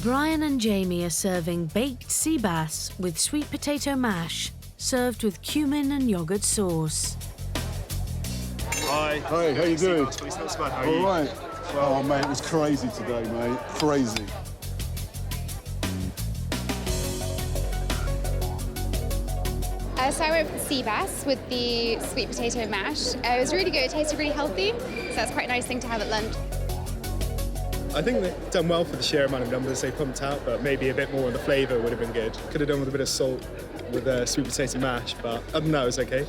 Brian and Jamie are serving baked sea bass with sweet potato mash, served with cumin and yoghurt sauce. Hi. Hey, how you doing? How are All you? right. Oh, mate, it was crazy today, mate. Crazy. So I went for the sea bass with the sweet potato mash. It was really good. It tasted really healthy, so that's quite a nice thing to have at lunch. I think they've done well for the sheer amount of numbers they pumped out, but maybe a bit more on the flavour would have been good. Could have done with a bit of salt with the sweet potato mash, but other than that, it was OK.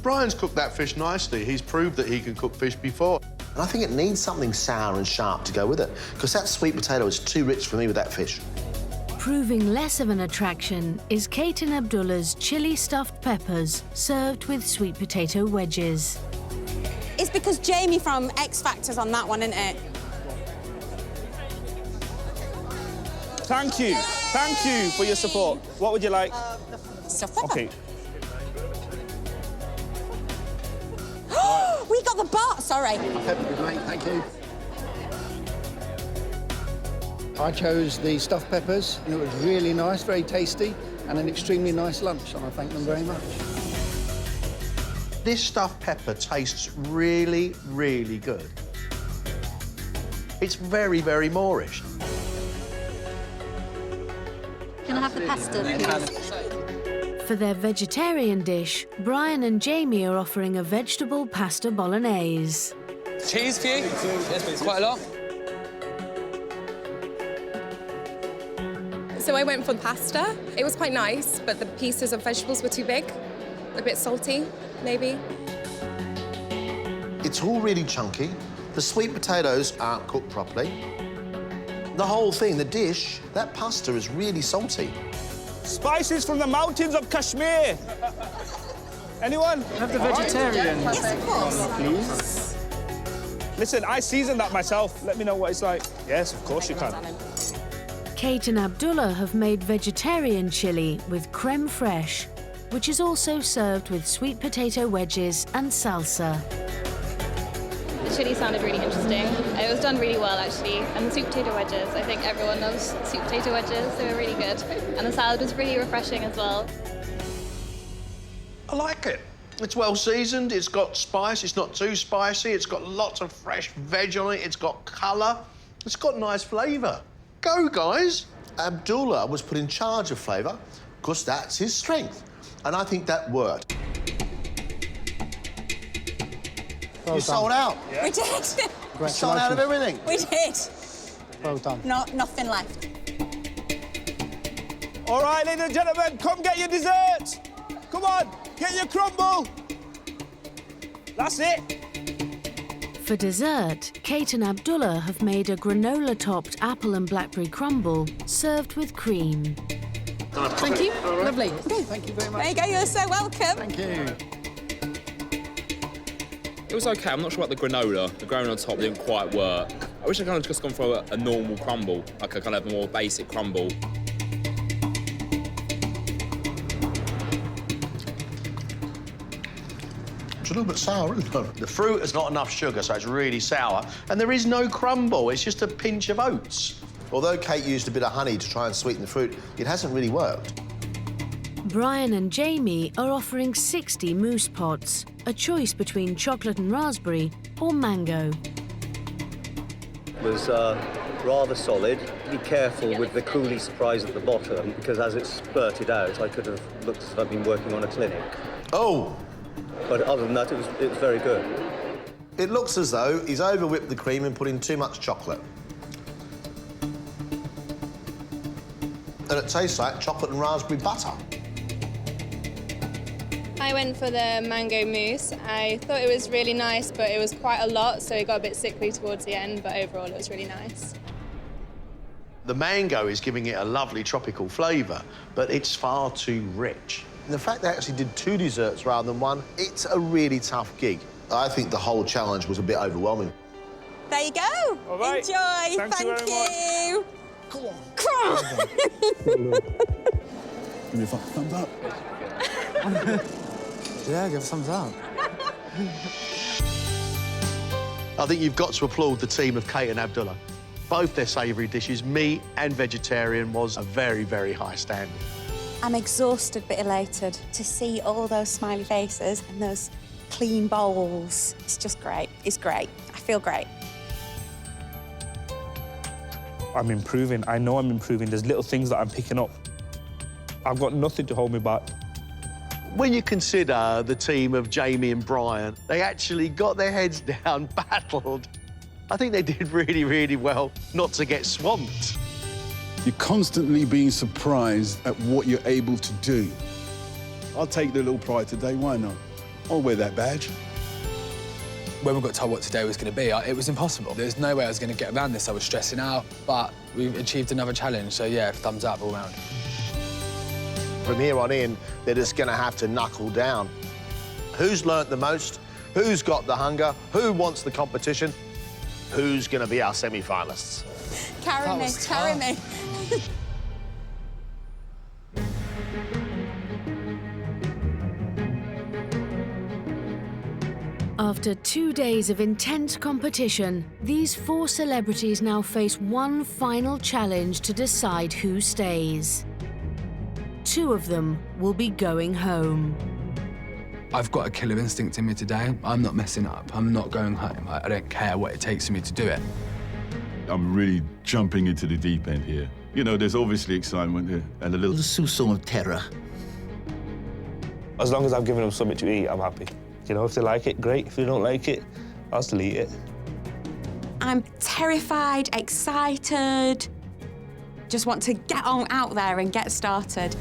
Brian's cooked that fish nicely. He's proved that he can cook fish before. And I think it needs something sour and sharp to go with it, because that sweet potato is too rich for me with that fish. Proving less of an attraction is Kate and Abdullah's chili stuffed peppers, served with sweet potato wedges. It's because Jamie from X Factor's on that one, isn't it? Thank you for your support. What would you like? Stuffed pepper. OK. We got the bar. Sorry. Mate, thank you. I chose the stuffed peppers, and it was really nice, very tasty, and an extremely nice lunch, and I thank them very much. This stuffed pepper tastes really, really good. It's very, very Moorish. Can I have the pasta, please? For their vegetarian dish, Brian and Jamie are offering a vegetable pasta bolognese. Cheese for you? Yes, please. Quite a lot. So I went for the pasta. It was quite nice, but the pieces of vegetables were too big. A bit salty, maybe. It's all really chunky. The sweet potatoes aren't cooked properly. The whole thing, the dish, that pasta is really salty. Spices from the mountains of Kashmir. Anyone? Have the vegetarian. Yes, of course. Please. Listen, I seasoned that myself. Let me know what it's like. Yes, of course you can. Kate and Abdullah have made vegetarian chili with creme fraiche, which is also served with sweet potato wedges and salsa. The chili sounded really interesting. It was done really well, actually. And the sweet potato wedges, I think everyone loves sweet potato wedges. They were really good. And the salad was really refreshing as well. I like it. It's well seasoned, it's got spice, it's not too spicy, it's got lots of fresh veg on it, it's got colour, it's got nice flavour. Go, guys. Abdullah was put in charge of flavour because that's his strength. And I think that worked. Well You sold out. We did. You sold out of everything. We did. Well done. Nothing left. All right, ladies and gentlemen, come get your dessert. Come on, get your crumble. That's it. For dessert, Kate and Abdullah have made a granola-topped apple and blackberry crumble served with cream. Thank you. Lovely. Thank you very much. There you go, you're so welcome. Thank you. It was OK. I'm not sure about the granola. The granola on top didn't quite work. I wish I kind of just gone for a normal crumble, like a kind of more basic crumble. It's a little bit sour, isn't it? The fruit has not enough sugar, so it's really sour. And there is no crumble, it's just a pinch of oats. Although Kate used a bit of honey to try and sweeten the fruit, it hasn't really worked. Brian and Jamie are offering 60 mousse pots, a choice between chocolate and raspberry or mango. It was rather solid. Be careful with the coulis surprise at the bottom, because as it spurted out, I could have looked as if I'd been working on a clinic. Oh! But other than that, it was very good. It looks as though he's over-whipped the cream and put in too much chocolate. And it tastes like chocolate and raspberry butter. I went for the mango mousse. I thought it was really nice, but it was quite a lot, so it got a bit sickly towards the end, but overall it was really nice. The mango is giving it a lovely tropical flavour, but it's far too rich. And the fact they actually did 2 desserts rather than 1, it's a really tough gig. I think the whole challenge was a bit overwhelming. There you go. All right. Enjoy. Thank you very much. Come on. Come on. Give me a thumbs up. Yeah, give a thumbs up. I think you've got to applaud the team of Kate and Abdullah. Both their savoury dishes, meat and vegetarian, was a very, very high standard. I'm exhausted but elated to see all those smiley faces and those clean bowls. It's just great. It's great. I feel great. I'm improving. I know I'm improving. There's little things that I'm picking up. I've got nothing to hold me back. When you consider the team of Jamie and Brian, they actually got their heads down, battled. I think they did really, really well not to get swamped. You're constantly being surprised at what you're able to do. I'll take the little pride today, why not? I'll wear that badge. When we got told what today was going to be, it was impossible. There's no way I was going to get around this. I was stressing out, but we achieved another challenge, so yeah, thumbs up all round. From here on in, they're just going to have to knuckle down. Who's learnt the most? Who's got the hunger? Who wants the competition? Who's going to be our semi-finalists? Carry me, carry me. After 2 days of intense competition, these 4 celebrities now face one final challenge to decide who stays. 2 of them will be going home. I've got a killer instinct in me today. I'm not messing up. I'm not going home. I don't care what it takes for me to do it. I'm really jumping into the deep end here. You know, there's obviously excitement here and a little soupçon of terror. As long as I've given them something to eat, I'm happy. You know, if they like it, great. If they don't like it, I'll still eat it. I'm terrified, excited. Just want to get on out there and get started.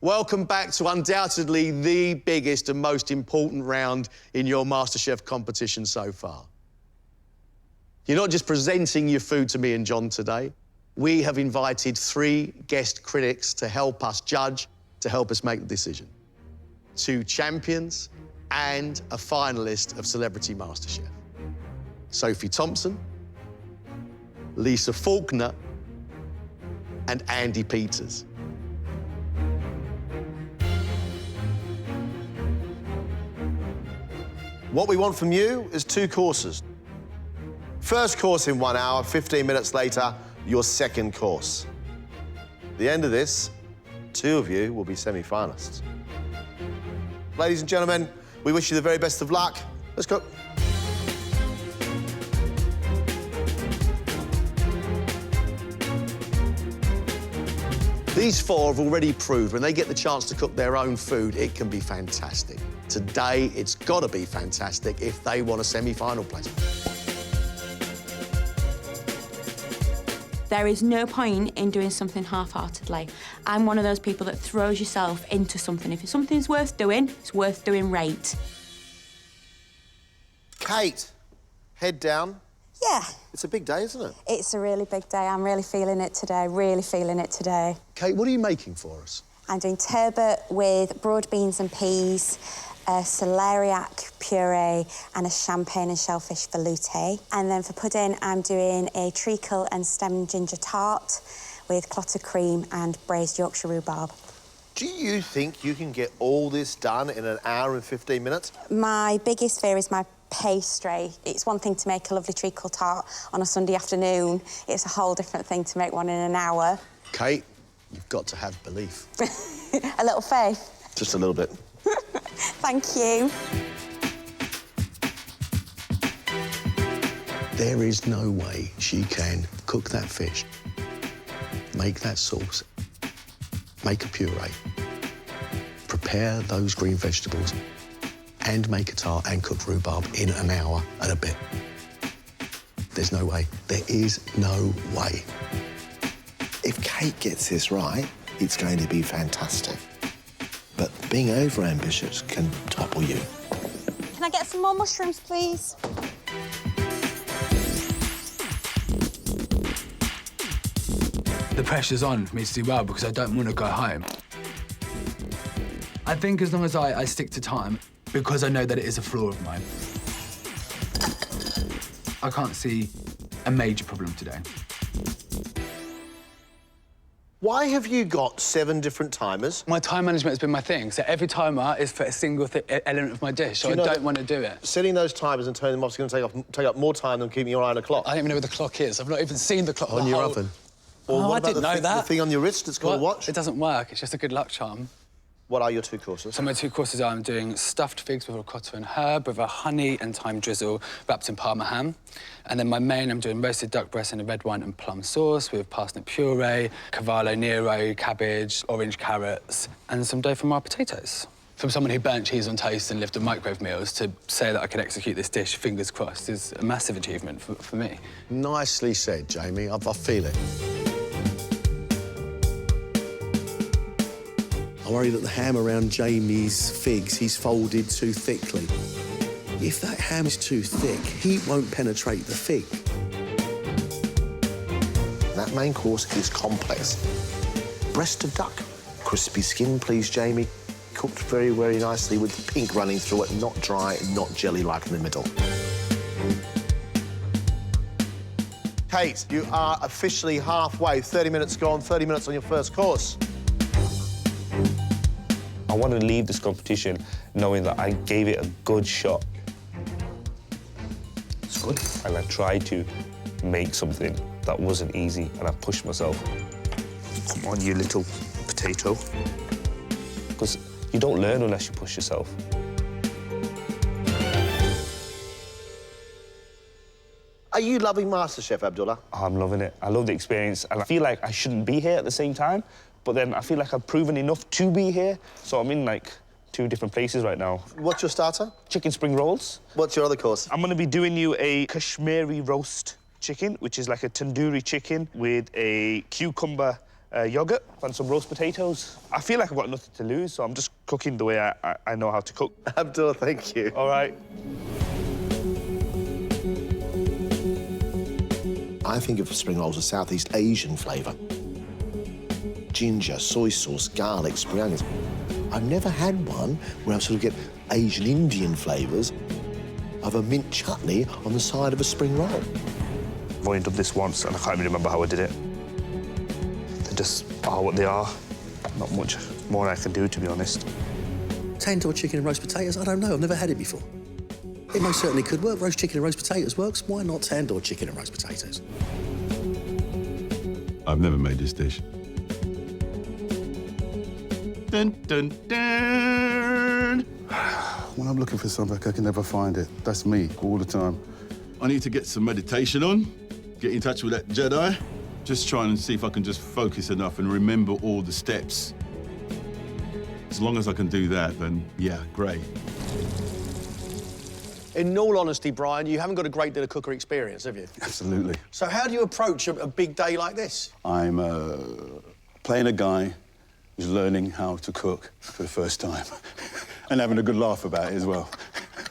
Welcome back to undoubtedly the biggest and most important round in your MasterChef competition so far. You're not just presenting your food to me and John today. We have invited 3 guest critics to help us judge, to help us make the decision. 2 champions and a finalist of Celebrity MasterChef. Sophie Thompson, Lisa Faulkner, and Andy Peters. What we want from you is 2 courses. First course in 1 hour, 15 minutes later, your second course. At the end of this, 2 of you will be semi-finalists. Ladies and gentlemen, we wish you the very best of luck. Let's go. These 4 have already proved when they get the chance to cook their own food, it can be fantastic. Today, it's got to be fantastic if they want a semi-final place. There is no point in doing something half-heartedly. I'm one of those people that throws yourself into something. If something's worth doing, it's worth doing right. Kate, head down, Yeah. It's a big day, isn't it? It's a really big day. I'm really feeling it today, really feeling it today. Kate, what are you making for us? I'm doing turbot with broad beans and peas, a celeriac puree and a champagne and shellfish velouté. And then for pudding, I'm doing a treacle and stem ginger tart with clotted cream and braised Yorkshire rhubarb. Do you think you can get all this done in an hour and 15 minutes? My biggest fear is my pastry. It's one thing to make a lovely treacle tart on a Sunday afternoon. It's a whole different thing to make one in an hour. Kate, you've got to have belief. A little faith. Just a little bit. Thank you. There is no way she can cook that fish, make that sauce, make a puree, prepare those green vegetables, and make a tart and cook rhubarb in an hour and a bit. There's no way. There is no way. If Kate gets this right, it's going to be fantastic. But being over-ambitious can topple you. Can I get some more mushrooms, please? The pressure's on for me to do well because I don't want to go home. I think as long as I stick to time, because I know that it is a flaw of mine, I can't see a major problem today. Why have you got 7 different timers? My time management has been my thing, so every timer is for a single element of my dish, so I don't want to do it. Setting those timers and turning them off is going to take up more time than keeping your eye on the clock. I don't even know where the clock is. I've not even seen the clock. On your oven. Oh, I didn't know that. The thing on your wrist, it's called a watch? It doesn't work. It's just a good luck charm. What are your 2 courses? So my 2 courses are I'm doing stuffed figs with ricotta and herb with a honey and thyme drizzle wrapped in Parma ham. And then my main, I'm doing roasted duck breast in a red wine and plum sauce with parsnip puree, cavallo nero, cabbage, orange carrots, and some dauphin potatoes. From someone who burnt cheese on toast and lived on microwave meals to say that I could execute this dish, fingers crossed, is a massive achievement for me. Nicely said, Jamie. I feel it. I worry that the ham around Jamie's figs, he's folded too thickly. If that ham is too thick, heat won't penetrate the fig. That main course is complex. Breast of duck. Crispy skin, please, Jamie. Cooked very, very nicely with the pink running through it, not dry, not jelly-like in the middle. Kate, you are officially halfway. 30 minutes gone, 30 minutes on your first course. I want to leave this competition knowing that I gave it a good shot. It's good. And I tried to make something that wasn't easy, and I pushed myself. Come on, you little potato. Because you don't learn unless you push yourself. Are you loving MasterChef, Abdullah? I'm loving it. I love the experience, and I feel like I shouldn't be here at the same time, but then I feel like I've proven enough to be here, so I'm in, like, 2 different places right now. What's your starter? Chicken spring rolls. What's your other course? I'm going to be doing you a Kashmiri roast chicken, which is like a tandoori chicken with a cucumber yogurt and some roast potatoes. I feel like I've got nothing to lose, so I'm just cooking the way I know how to cook. Abdullah, thank you. All right. I think of spring rolls as Southeast Asian flavour. Ginger, soy sauce, garlic, spring onions. I've never had one where I sort of get Asian Indian flavours of a mint chutney on the side of a spring roll. I've only done this once, and I can't even remember how I did it. They just are what they are. Not much more I can do, to be honest. Tandoor chicken and roast potatoes? I don't know. I've never had it before. It most certainly could work. Roast chicken and roast potatoes works. Why not tandoor chicken and roast potatoes? I've never made this dish. Dun, dun, dun. When I'm looking for something, I can never find it. That's me all the time. I need to get some meditation on, get in touch with that Jedi. Just trying to see if I can just focus enough and remember all the steps. As long as I can do that, then yeah, great. In all honesty, Brian, you haven't got a great deal of cookery experience, have you? Absolutely. So how do you approach a big day like this? I'm playing a guy who's learning how to cook for the first time and having a good laugh about it as well.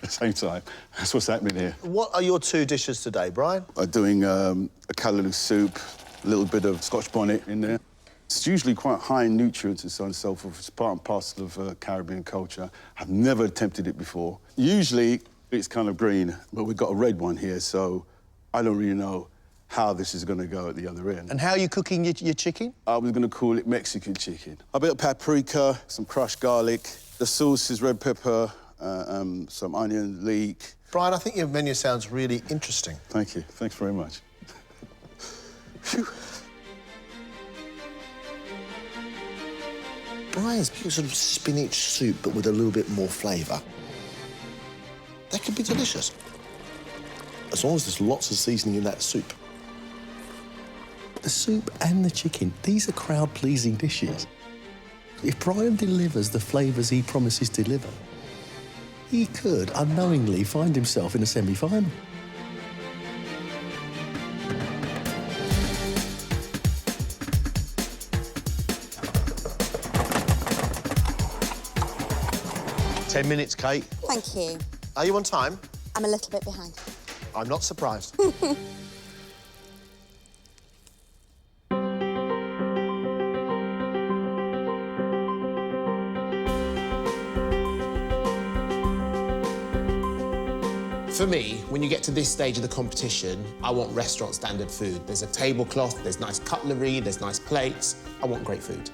at the same time. That's what's happening here. What are your 2 dishes today, Brian? I'm doing a callaloo soup, a little bit of Scotch bonnet in there. It's usually quite high in nutrients and so on and so forth. It's part and parcel of Caribbean culture. I've never attempted it before. Usually, it's kind of green, but we've got a red one here, so I don't really know how this is going to go at the other end. And how are you cooking your chicken? I was going to call it Mexican chicken. A bit of paprika, some crushed garlic. The sauce is red pepper, some onion, leek. Brian, I think your menu sounds really interesting. Thank you. Thanks very much. Phew. Brian's sort of spinach soup, but with a little bit more flavour. That could be delicious. As long as there's lots of seasoning in that soup. The soup and the chicken, these are crowd-pleasing dishes. If Brian delivers the flavours he promises to deliver, he could unknowingly find himself in a semi-final. "10 minutes, Kate." Thank you. Are you on time? I'm a little bit behind. I'm not surprised. For me, when you get to this stage of the competition, I want restaurant standard food. There's a tablecloth, there's nice cutlery, there's nice plates. I want great food.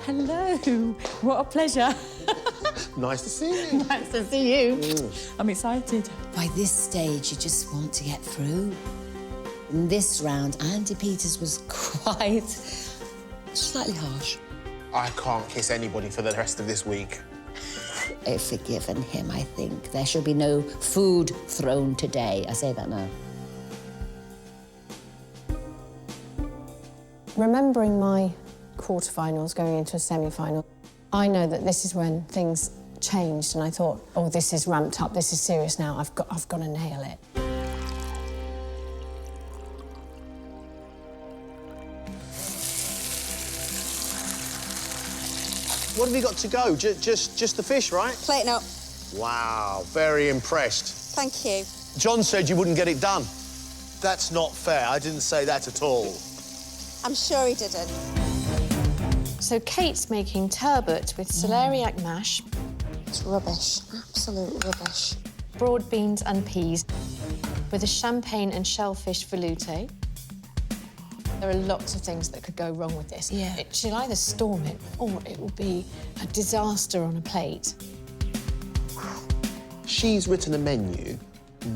Hello. What a pleasure. Nice to see you. Nice to see you. I'm excited. By this stage, you just want to get through. In this round, Andy Peters was quite slightly harsh. I can't kiss anybody for the rest of this week. I've forgiven him, I think. There shall be no food thrown today. I say that now. Remembering my quarterfinals going into a semi-final, I know that this is when things changed, and I thought, oh, this is ramped up, this is serious now, I've got to nail it. What have you got to go? Just the fish, right? Plating up. Wow, very impressed. Thank you. John said you wouldn't get it done. That's not fair. I didn't say that at all. I'm sure he didn't. So Kate's making turbot with celeriac mash. It's rubbish, absolute rubbish. Broad beans and peas with a champagne and shellfish velouté. There are lots of things that could go wrong with this. Yeah. She'll either storm it or it will be a disaster on a plate. She's written a menu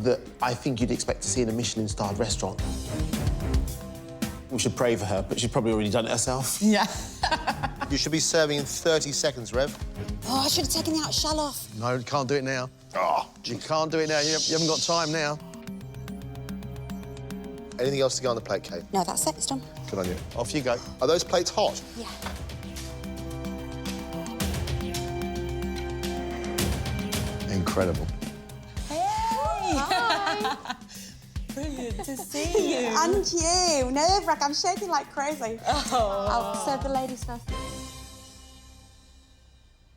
that I think you'd expect to see in a Michelin-starred restaurant. We should pray for her, but she's probably already done it herself. Yeah. You should be serving in 30 seconds, Rev. Oh, I should have taken the outer shell off. No, you can't do it now. Oh, you can't do it now. You haven't got time now. Anything else to go on the plate, Kate? No, that's it. It's done. Good on you. Off you go. Are those plates hot? Yeah. Incredible. Hey! Hi. Brilliant to see you. And you. Nerve-wrack. I'm shaking like crazy. Oh. I'll serve the ladies first.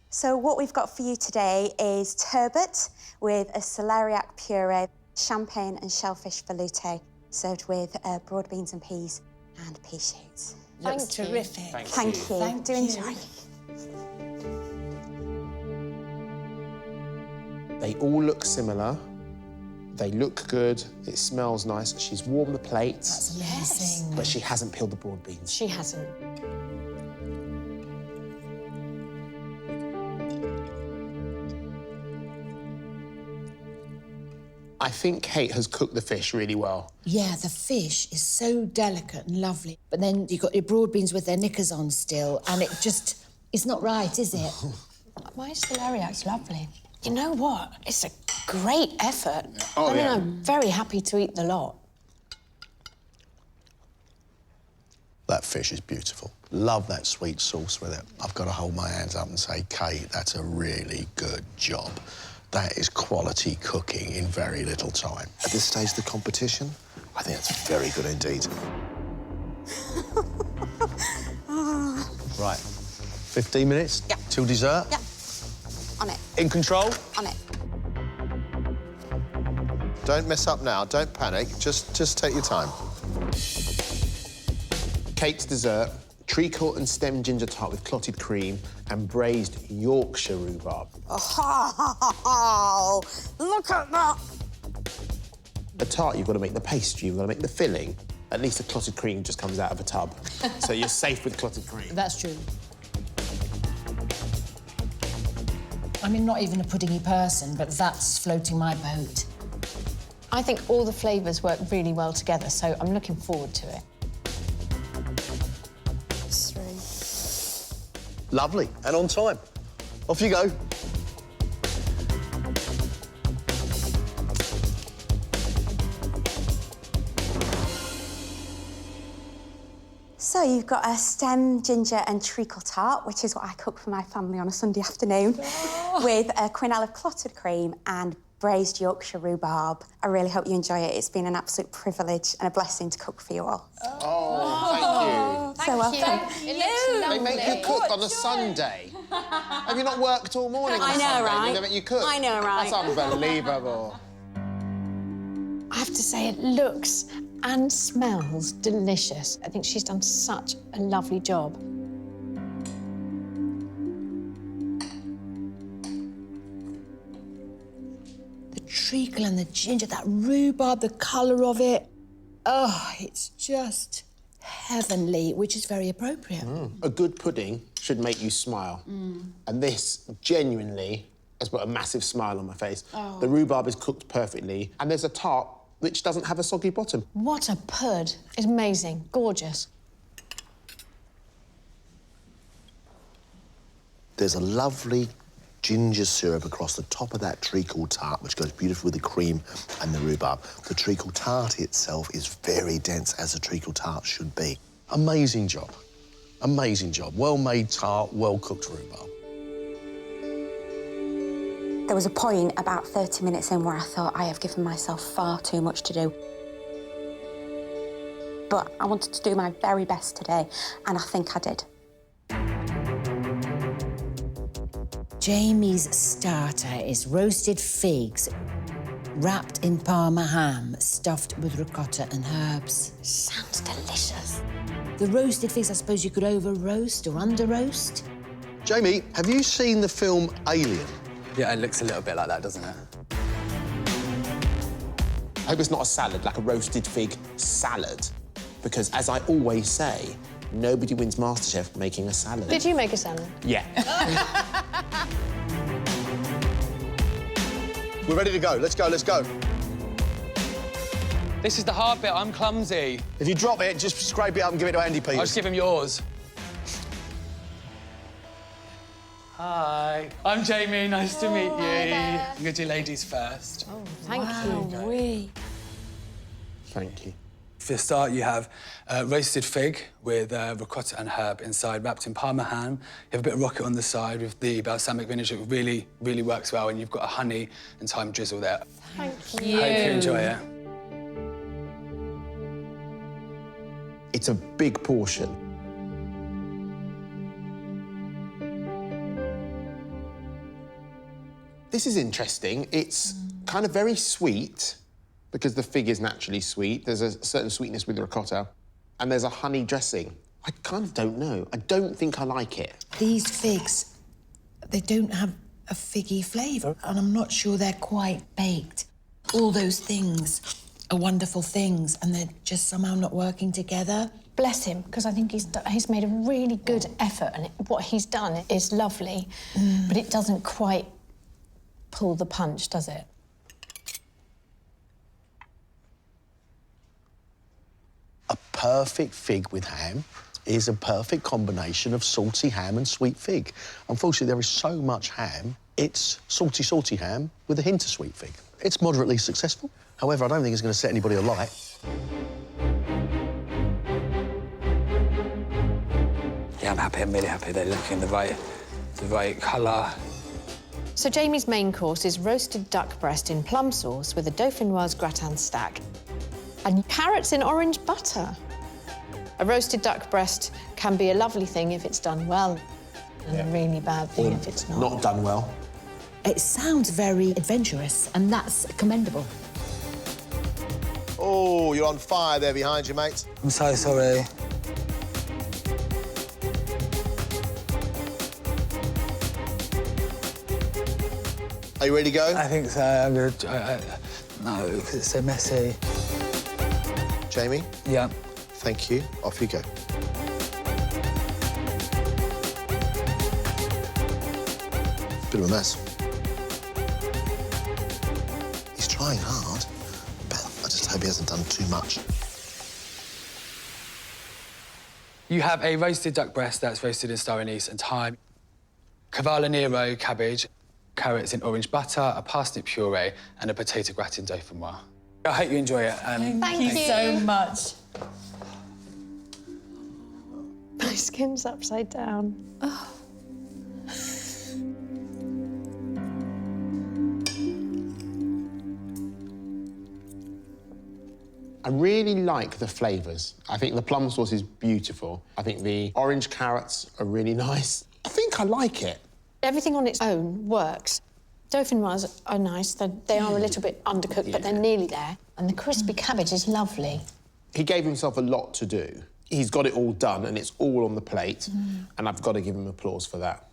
So what we've got for you today is turbot with a celeriac puree, champagne and shellfish velouté, served with broad beans and peas and pea shoots. Looks terrific. Thank you. Do enjoy. They all look similar. They look good. It smells nice. She's warmed the plates. That's amazing. But she hasn't peeled the broad beans. She hasn't. I think Kate has cooked the fish really well. Yeah, the fish is so delicate and lovely. But then you've got your broad beans with their knickers on still, and it just... it's not right, is it? My celeriac's lovely. You know what? It's a great effort. Oh, I mean, yeah. I'm very happy to eat the lot. That fish is beautiful. Love that sweet sauce with it. I've got to hold my hands up and say, Kate, that's a really good job. That is quality cooking in very little time. At this stage of the competition, I think that's very good indeed. Right, 15 minutes till dessert? Yep. On it. In control? On it. Don't mess up now. Don't panic. Just take your time. Kate's dessert, treacle and stem ginger tart with clotted cream and braised Yorkshire rhubarb. Oh, look at that. The tart, you've got to make the pastry, you've got to make the filling. At least the clotted cream just comes out of a tub. So you're safe with clotted cream. That's true. I mean, not even a puddingy person, but that's floating my boat. I think all the flavours work really well together, so I'm looking forward to it. Lovely, and on time. Off you go. So you've got a stem, ginger and treacle tart, which is what I cook for my family on a Sunday afternoon, with a quenelle of clotted cream and braised Yorkshire rhubarb. I really hope you enjoy it. It's been an absolute privilege and a blessing to cook for you all. Oh, thank you. So welcome. They make you cook on a Sunday. Have you not worked all morning on I know, Sunday? right? They make you cook? I know, right? That's unbelievable. I have to say, it looks and smells delicious. I think she's done such a lovely job. The treacle and the ginger, that rhubarb, the colour of it. Oh, it's just heavenly, which is very appropriate. A good pudding should make you smile. And this genuinely has put a massive smile on my face. Oh. The rhubarb is cooked perfectly. And there's a tart which doesn't have a soggy bottom. What a pud. It's amazing, gorgeous. There's a lovely ginger syrup across the top of that treacle tart, which goes beautifully with the cream and the rhubarb. The treacle tart itself is very dense, as a treacle tart should be. Amazing job. Amazing job. Well-made tart, well-cooked rhubarb. There was a point about 30 minutes in where I thought I have given myself far too much to do. But I wanted to do my very best today, and I think I did. Jamie's starter is roasted figs, wrapped in Parma ham, stuffed with ricotta and herbs. Sounds delicious. The roasted figs, I suppose you could over-roast or under-roast. Jamie, have you seen the film Alien? Yeah, it looks a little bit like that, doesn't it? I hope it's not a salad, like a roasted fig salad. Because, as I always say, nobody wins MasterChef making a salad. Did you make a salad? Yeah. We're ready to go. Let's go, let's go. This is the hard bit. I'm clumsy. If you drop it, just scrape it up and give it to Andy, please. I'll just give him yours. Hi. I'm Jamie. Nice to meet you. I'm going to do ladies first. Oh, thank you. Thank you. For the start, you have roasted fig with ricotta and herb inside, wrapped in Parma ham. You have a bit of rocket on the side with the balsamic vinegar. It really, really works well. And you've got a honey and thyme drizzle there. Thank Hope you enjoy it. It's a big portion. This is interesting. It's kind of very sweet, because the fig is naturally sweet. There's a certain sweetness with the ricotta, and there's a honey dressing. I kind of don't know. I don't think I like it. These figs, they don't have a figgy flavour, and I'm not sure they're quite baked. All those things are wonderful things, and they're just somehow not working together. Bless him, because I think he's made a really good effort, and what he's done is lovely, but it doesn't quite pull the punch, does it? A perfect fig with ham is a perfect combination of salty ham and sweet fig. Unfortunately, there is so much ham, it's salty, salty ham with a hint of sweet fig. It's moderately successful. However, I don't think it's going to set anybody alight. Yeah, I'm happy. I'm really happy. They're looking the right colour. So Jamie's main course is roasted duck breast in plum sauce with a dauphinoise gratin stack and carrots in orange butter. A roasted duck breast can be a lovely thing if it's done well, and a really bad thing if it's not. Not done well. It sounds very adventurous, and that's commendable. Oh, you're on fire there behind you, mate. I'm so sorry. Are you ready to go? I think so. I'm gonna. No, because it's so messy. Jamie? Yeah. Thank you. Off you go. Bit of a mess. He's trying hard, but I just hope he hasn't done too much. You have a roasted duck breast that's roasted in star anise and thyme, cavalla nero cabbage, carrots in orange butter, a parsnip puree, and a potato gratin dauphinoise. I hope you enjoy it. Thank you so much. My skin's upside down. Oh. I really like the flavours. I think the plum sauce is beautiful. I think the orange carrots are really nice. I think I like it. Everything on its own works. Dauphinoise are nice. They are a little bit undercooked, but they're nearly there. And the crispy cabbage is lovely. He gave himself a lot to do. He's got it all done and it's all on the plate, and I've got to give him applause for that.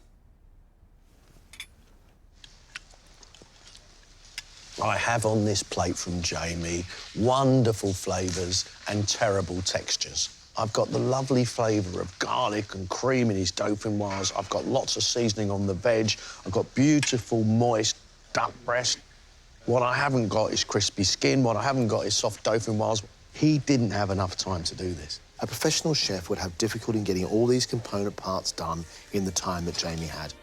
I have on this plate from Jamie wonderful flavours and terrible textures. I've got the lovely flavour of garlic and cream in his dauphinoise. I've got lots of seasoning on the veg. I've got beautiful, moist duck breast. What I haven't got is crispy skin. What I haven't got is soft dauphinoise. He didn't have enough time to do this. A professional chef would have difficulty in getting all these component parts done in the time that Jamie had.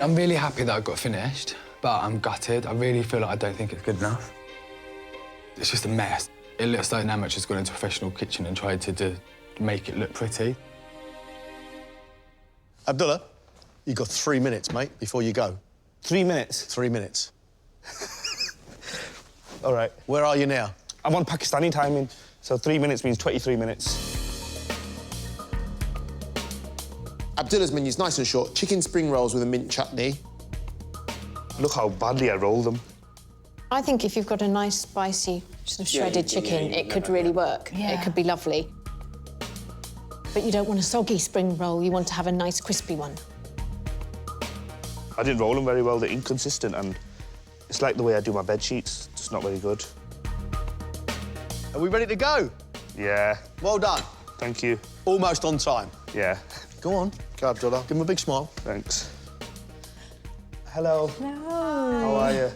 I'm really happy that I got finished, but I'm gutted. I really feel like I don't think it's good enough. It's just a mess. It looks like an amateur's gone into a professional kitchen and tried to make it look pretty. Abdullah, you've got 3 minutes, mate, before you go. 3 minutes? 3 minutes. All right. Where are you now? I'm on Pakistani timing, so 3 minutes means 23 minutes. Abdullah's menu's nice and short. Chicken spring rolls with a mint chutney. Look how badly I rolled them. I think if you've got a nice, spicy, sort of shredded chicken, it could really work. Yeah. It could be lovely. But you don't want a soggy spring roll. You want to have a nice, crispy one. I didn't roll them very well. They're inconsistent, and it's like the way I do my bed sheets. It's not very good. Are we ready to go? Yeah. Well done. Thank you. Almost on time. Yeah. Go on. Go, Abdullah. Give him a big smile. Thanks. Hello. No. How are you?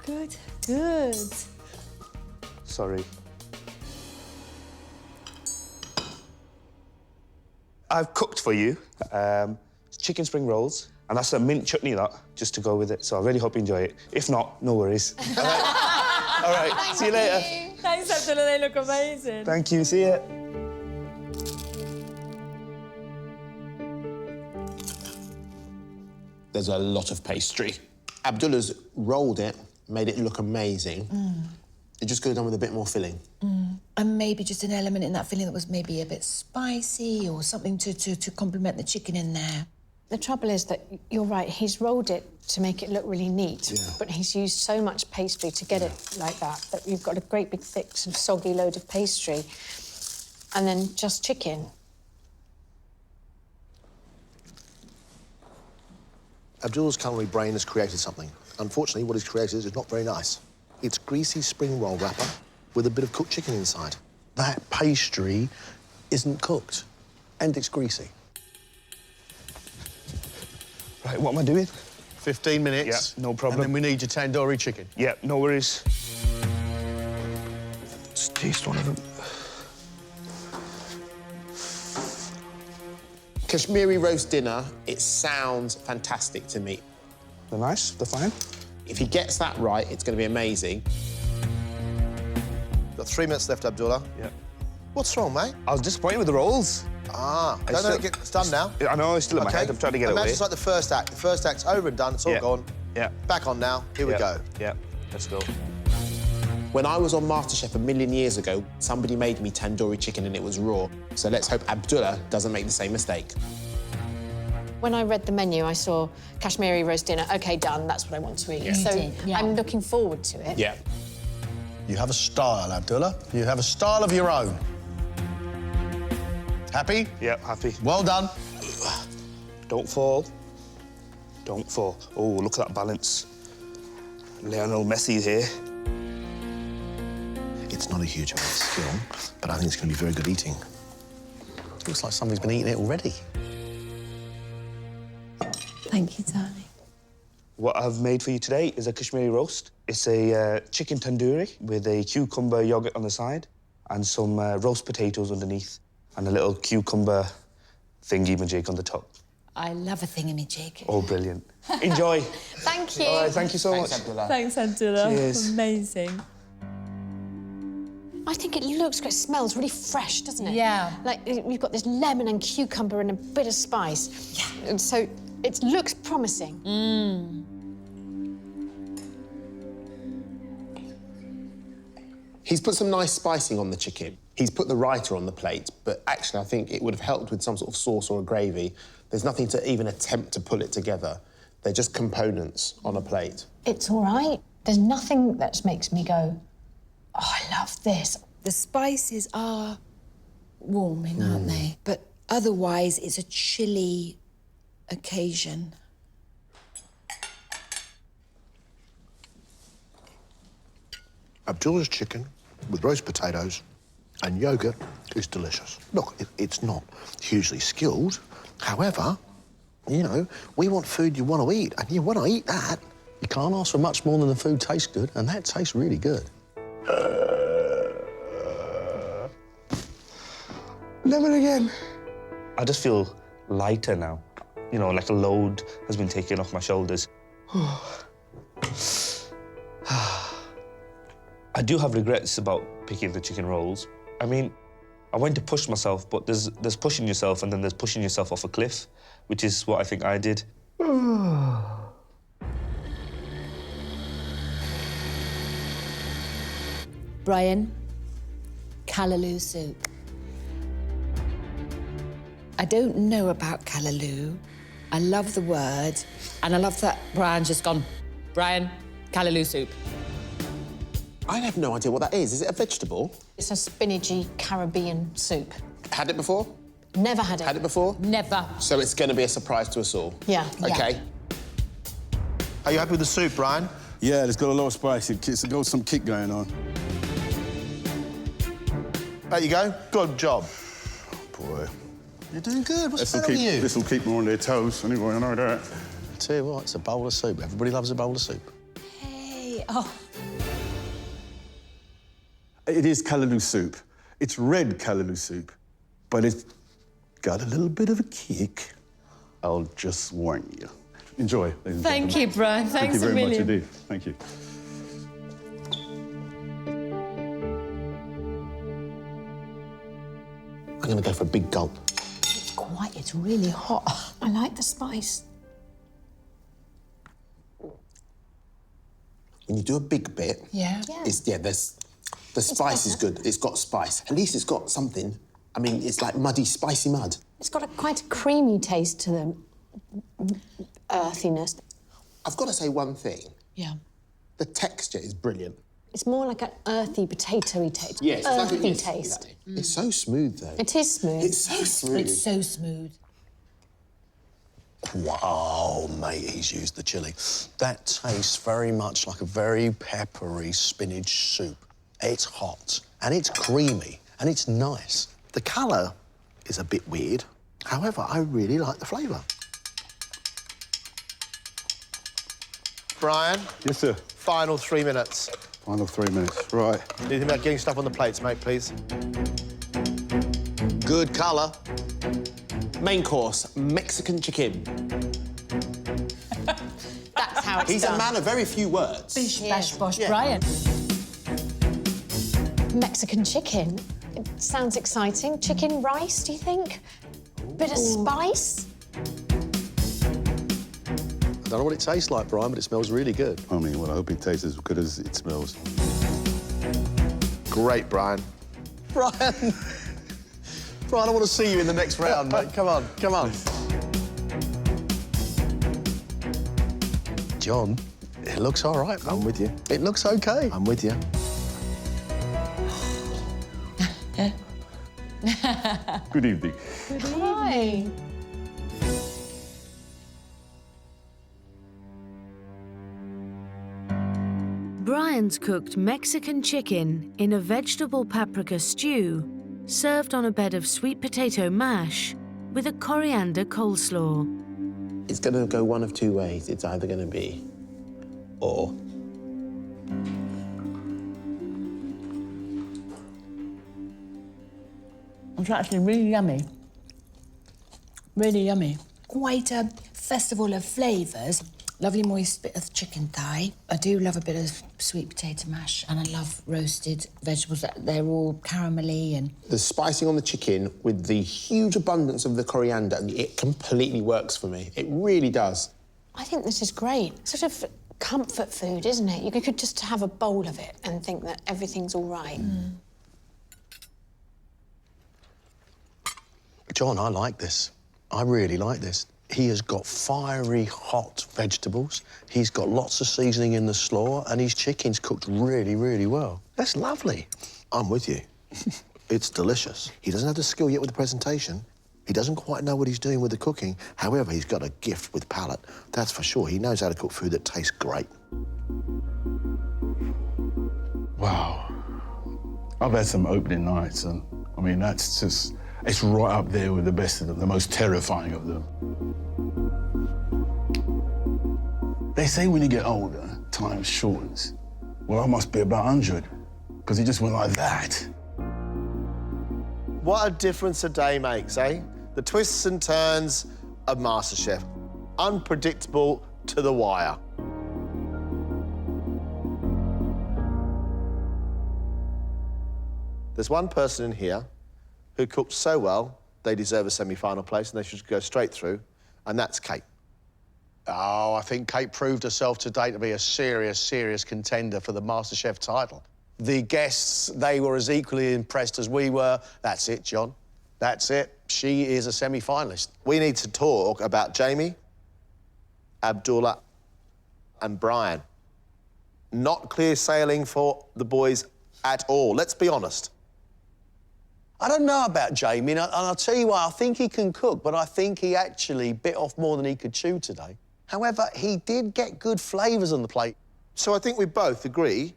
Good, good. Sorry. I've cooked for you chicken spring rolls, and that's a mint chutney, that, just to go with it. So I really hope you enjoy it. If not, no worries. All right. See you later. Thanks, Abdullah. They look amazing. Thank you. See you. There's a lot of pastry. Abdullah's rolled it, made it look amazing. It just could have done with a bit more filling. And maybe just an element in that filling that was maybe a bit spicy or something to complement the chicken in there. The trouble is that you're right, he's rolled it to make it look really neat, but he's used so much pastry to get it like that you've got a great big thick sort of soggy load of pastry and then just chicken. Abdullah's culinary brain has created something. Unfortunately, what he's created is not very nice. It's greasy spring roll wrapper with a bit of cooked chicken inside. That pastry isn't cooked, and it's greasy. Right, what am I doing? 15 minutes. Yeah, no problem. And then we need your tandoori chicken. Yeah, no worries. Let's taste one of them. Kashmiri roast dinner, it sounds fantastic to me. They're nice, they're fine. If he gets that right, it's going to be amazing. Got 3 minutes left, Abdullah. Yeah. What's wrong, mate? I was disappointed with the rolls. No, it's done now. I know, it's still in my head. I'm trying to get it away. Imagine it's like the first act. The first act's over and done. It's all gone. Yeah. Back on now. Here we go. Yeah, let's go. When I was on MasterChef a million years ago, somebody made me tandoori chicken and it was raw. So let's hope Abdullah doesn't make the same mistake. When I read the menu, I saw Kashmiri roast dinner. OK, done, that's what I want to eat. Yeah. So You did, yeah. I'm looking forward to it. Yeah. You have a style, Abdullah. You have a style of your own. Happy? Yeah, happy. Well done. Don't fall. Don't fall. Oh, look at that balance. Lionel Messi here. It's not a huge amount of skill, but I think it's going to be very good eating. Looks like somebody's been eating it already. Thank you, darling. What I've made for you today is a Kashmiri roast. It's a chicken tandoori with a cucumber yoghurt on the side and some roast potatoes underneath and a little cucumber thingy-majig on the top. I love a thingamajig. Oh, brilliant. Enjoy. Thank you. All right, thank you so Thanks, much. Abdullah. Thanks, Abdullah. Cheers. Amazing. I think it looks great. It smells really fresh, doesn't it? Yeah. Like, you've got this lemon and cucumber and a bit of spice. Yeah. And so it looks promising. He's put some nice spicing on the chicken. He's put the raita on the plate, but actually I think it would have helped with some sort of sauce or a gravy. There's nothing to even attempt to pull it together. They're just components on a plate. It's all right. There's nothing that makes me go, oh, I love this. The spices are warming, aren't they? But otherwise, it's a chilly occasion. Abdullah's chicken with roast potatoes and yoghurt is delicious. Look, it's not hugely skilled. However, you know, we want food you want to eat, and you want to eat that. You can't ask for much more than the food tastes good, and that tastes really good. Never again. I just feel lighter now. You know, like a load has been taken off my shoulders. I do have regrets about picking the chicken rolls. I mean, I went to push myself, but there's pushing yourself and then there's pushing yourself off a cliff, which is what I think I did. Brian, callaloo soup. I don't know about callaloo. I love the word, and I love that Brian's just gone, Brian, callaloo soup. I have no idea what that is. Is it a vegetable? It's a spinachy Caribbean soup. Had it before? Never had it. Had it before? Never. So it's going to be a surprise to us all? Yeah. OK. Are you happy with the soup, Brian? Yeah, it's got a lot of spice. It's got some kick going on. There you go. Good job. Oh, boy. You're doing good. What's the matter with you? This will keep them on their toes, anyway, I know that. I tell you what, it's a bowl of soup. Everybody loves a bowl of soup. Hey, oh. It is callaloo soup. It's red callaloo soup, but it's got a little bit of a kick. I'll just warn you. Enjoy, ladies and Thank gentlemen. you, Brian. Thanks Thank you very much million. indeed. Thank you. I'm going to go for a big gulp. It's really hot. I like the spice. When you do a big bit, there's the spice is good. It's got spice. At least it's got something. I mean, it's like muddy, spicy mud. It's got quite a creamy taste to the earthiness. I've got to say one thing. Yeah. The texture is brilliant. It's more like an earthy, potatoey taste. Yes, earthy exactly. Yes, taste. exactly. It's so smooth, though. It is smooth. It's so smooth. It's so smooth. Wow, mate, he's used the chilli. That tastes very much like a very peppery spinach soup. It's hot, and it's creamy, and it's nice. The colour is a bit weird. However, I really like the flavour. Brian? Yes, sir. Final 3 minutes. Final 3 minutes, right. Anything about getting stuff on the plates, mate, please? Good colour. Main course, Mexican chicken. That's how it's He's done. a man of very few words. Bish, bash, bosh, Yeah. Brian. Mexican chicken. It sounds exciting. Chicken rice, do you think? Bit of spice? I don't know what it tastes like, Brian, but it smells really good. I mean, well, I hope it tastes as good as it smells. Great, Brian. Brian! Brian, I want to see you in the next round, mate. Come on, come on. John, it looks all right, man. I'm with you. It looks okay. I'm with you. Good evening. Hi. Brian's cooked Mexican chicken in a vegetable paprika stew, served on a bed of sweet potato mash with a coriander coleslaw. It's going to go one of two ways. It's either going to be or. It's actually really yummy. Really yummy. Quite a festival of flavours. Lovely moist bit of chicken thigh. I do love a bit of sweet potato mash, and I love roasted vegetables. They're all caramelly and... The spicing on the chicken with the huge abundance of the coriander, it completely works for me. It really does. I think this is great. Sort of comfort food, isn't it? You could just have a bowl of it and think that everything's all right. John, I like this. I really like this. He has got fiery, hot vegetables. He's got lots of seasoning in the slaw, and his chicken's cooked really, really well. That's lovely. I'm with you. It's delicious. He doesn't have the skill yet with the presentation. He doesn't quite know what he's doing with the cooking. However, he's got a gift with palate. That's for sure. He knows how to cook food that tastes great. Wow. I've had some opening nights, and I mean, that's just, it's right up there with the best of them, the most terrifying of them. They say when you get older, time shortens. Well, I must be about 100, because he just went like that. What a difference a day makes, eh? The twists and turns of MasterChef. Unpredictable to the wire. There's one person in here who cooked so well, they deserve a semi-final place and they should go straight through, and that's Kate. Oh, I think Kate proved herself today to be a serious, serious contender for the MasterChef title. The guests, they were as equally impressed as we were. That's it, John. That's it. She is a semi-finalist. We need to talk about Jamie, Abdullah, and Brian. Not clear sailing for the boys at all. Let's be honest. I don't know about Jamie, and I'll tell you why. I think he can cook, but I think he actually bit off more than he could chew today. However, he did get good flavours on the plate. So I think we both agree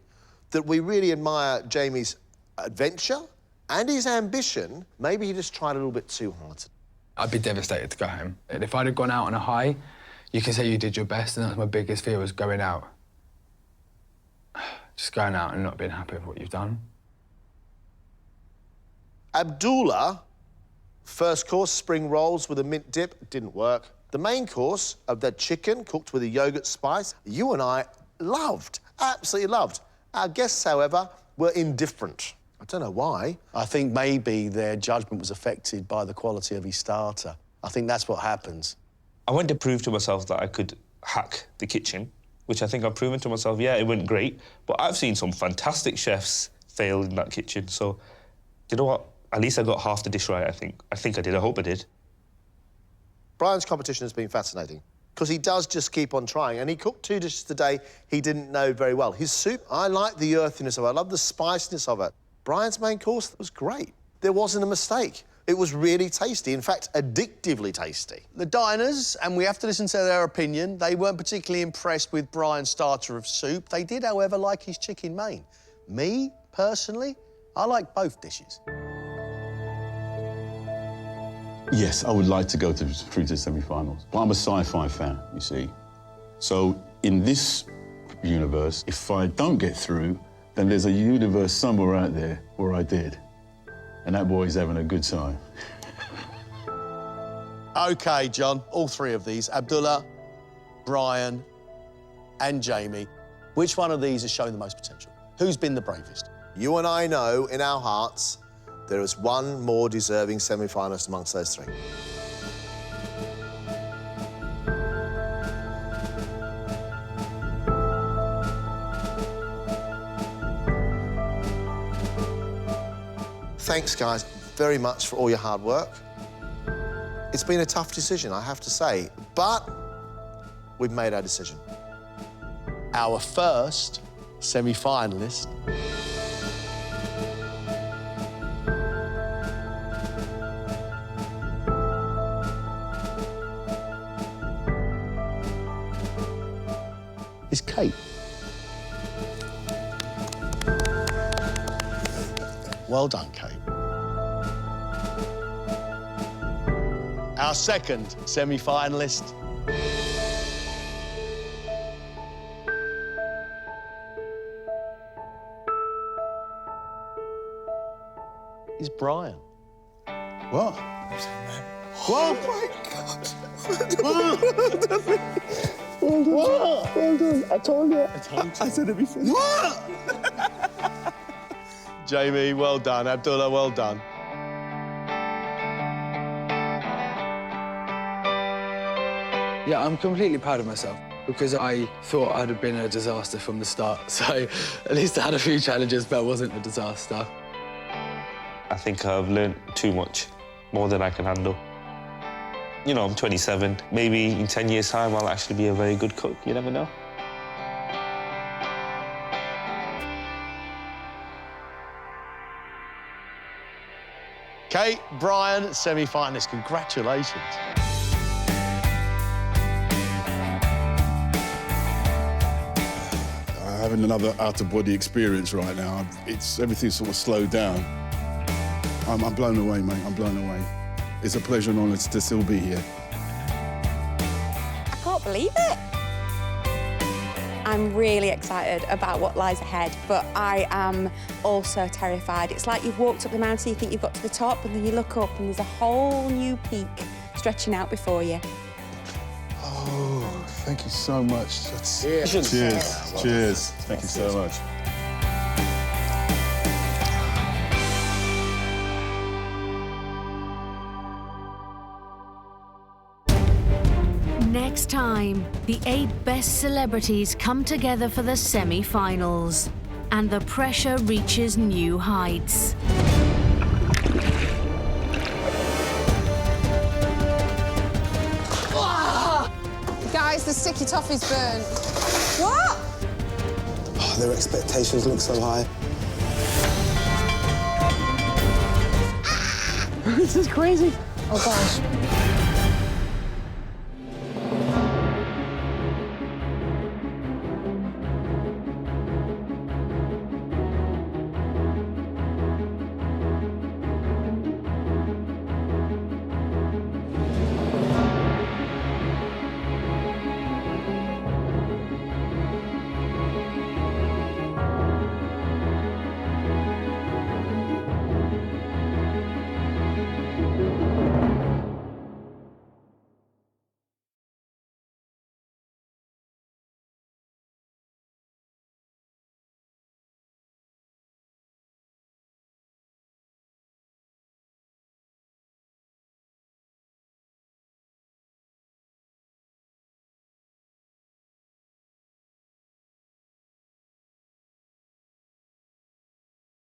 that we really admire Jamie's adventure and his ambition. Maybe he just tried a little bit too hard. I'd be devastated to go home. If I'd have gone out on a high, you can say you did your best, and that's my biggest fear, was going out. Just going out and not being happy with what you've done. Abdullah, first course, spring rolls with a mint dip, didn't work. The main course of that chicken cooked with a yoghurt spice, you and I loved, absolutely loved. Our guests, however, were indifferent. I don't know why. I think maybe their judgment was affected by the quality of his starter. I think that's what happens. I wanted to prove to myself that I could hack the kitchen, which I think I've proven to myself. Yeah, it went great, but I've seen some fantastic chefs fail in that kitchen, so you know what? At least I got half the dish right, I think. I think I did. I hope I did. Brian's competition has been fascinating because he does just keep on trying, and he cooked 2 dishes today he didn't know very well. His soup, I like the earthiness of it. I love the spiciness of it. Brian's main course was great. There wasn't a mistake. It was really tasty, in fact, addictively tasty. The diners, and we have to listen to their opinion, they weren't particularly impressed with Brian's starter of soup. They did, however, like his chicken main. Me, personally, I like both dishes. Yes, I would like to go through to the semi-finals. But I'm a sci-fi fan, you see. So in this universe, if I don't get through, then there's a universe somewhere out there where I did. And that boy's having a good time. OK, John, all 3 of these, Abdullah, Brian and Jamie, which one of these has shown the most potential? Who's been the bravest? You and I know in our hearts there is one more deserving semi-finalist amongst those 3. Thanks, guys, very much for all your hard work. It's been a tough decision, I have to say, but we've made our decision. Our first semi-finalist is Kate. Well done, Kate. Our second semi-finalist is Brian. What? What? Well done. I told you. I said it before. What? Jamie, well done. Abdullah, well done. Yeah, I'm completely proud of myself because I thought I'd have been a disaster from the start. So at least I had a few challenges, but I wasn't a disaster. I think I've learned too much, more than I can handle. You know, I'm 27. Maybe in 10 years' time, I'll actually be a very good cook. You never know. Kate, Brian, semi-finalists, congratulations. Having another out-of-body experience right now. Everything's sort of slowed down. I'm blown away, mate. I'm blown away. It's a pleasure and honour to still be here. I can't believe it. I'm really excited about what lies ahead, but I am also terrified. It's like you've walked up the mountain, you think you've got to the top, and then you look up and there's a whole new peak stretching out before you. Oh, thank you so much. Cheers. Cheers. Cheers. Thank you so much. Next time, the 8 best celebrities come together for the semi-finals, and the pressure reaches new heights. Guys, the sticky toffee's burnt. What? Oh, their expectations look so high. This is crazy. Oh, gosh.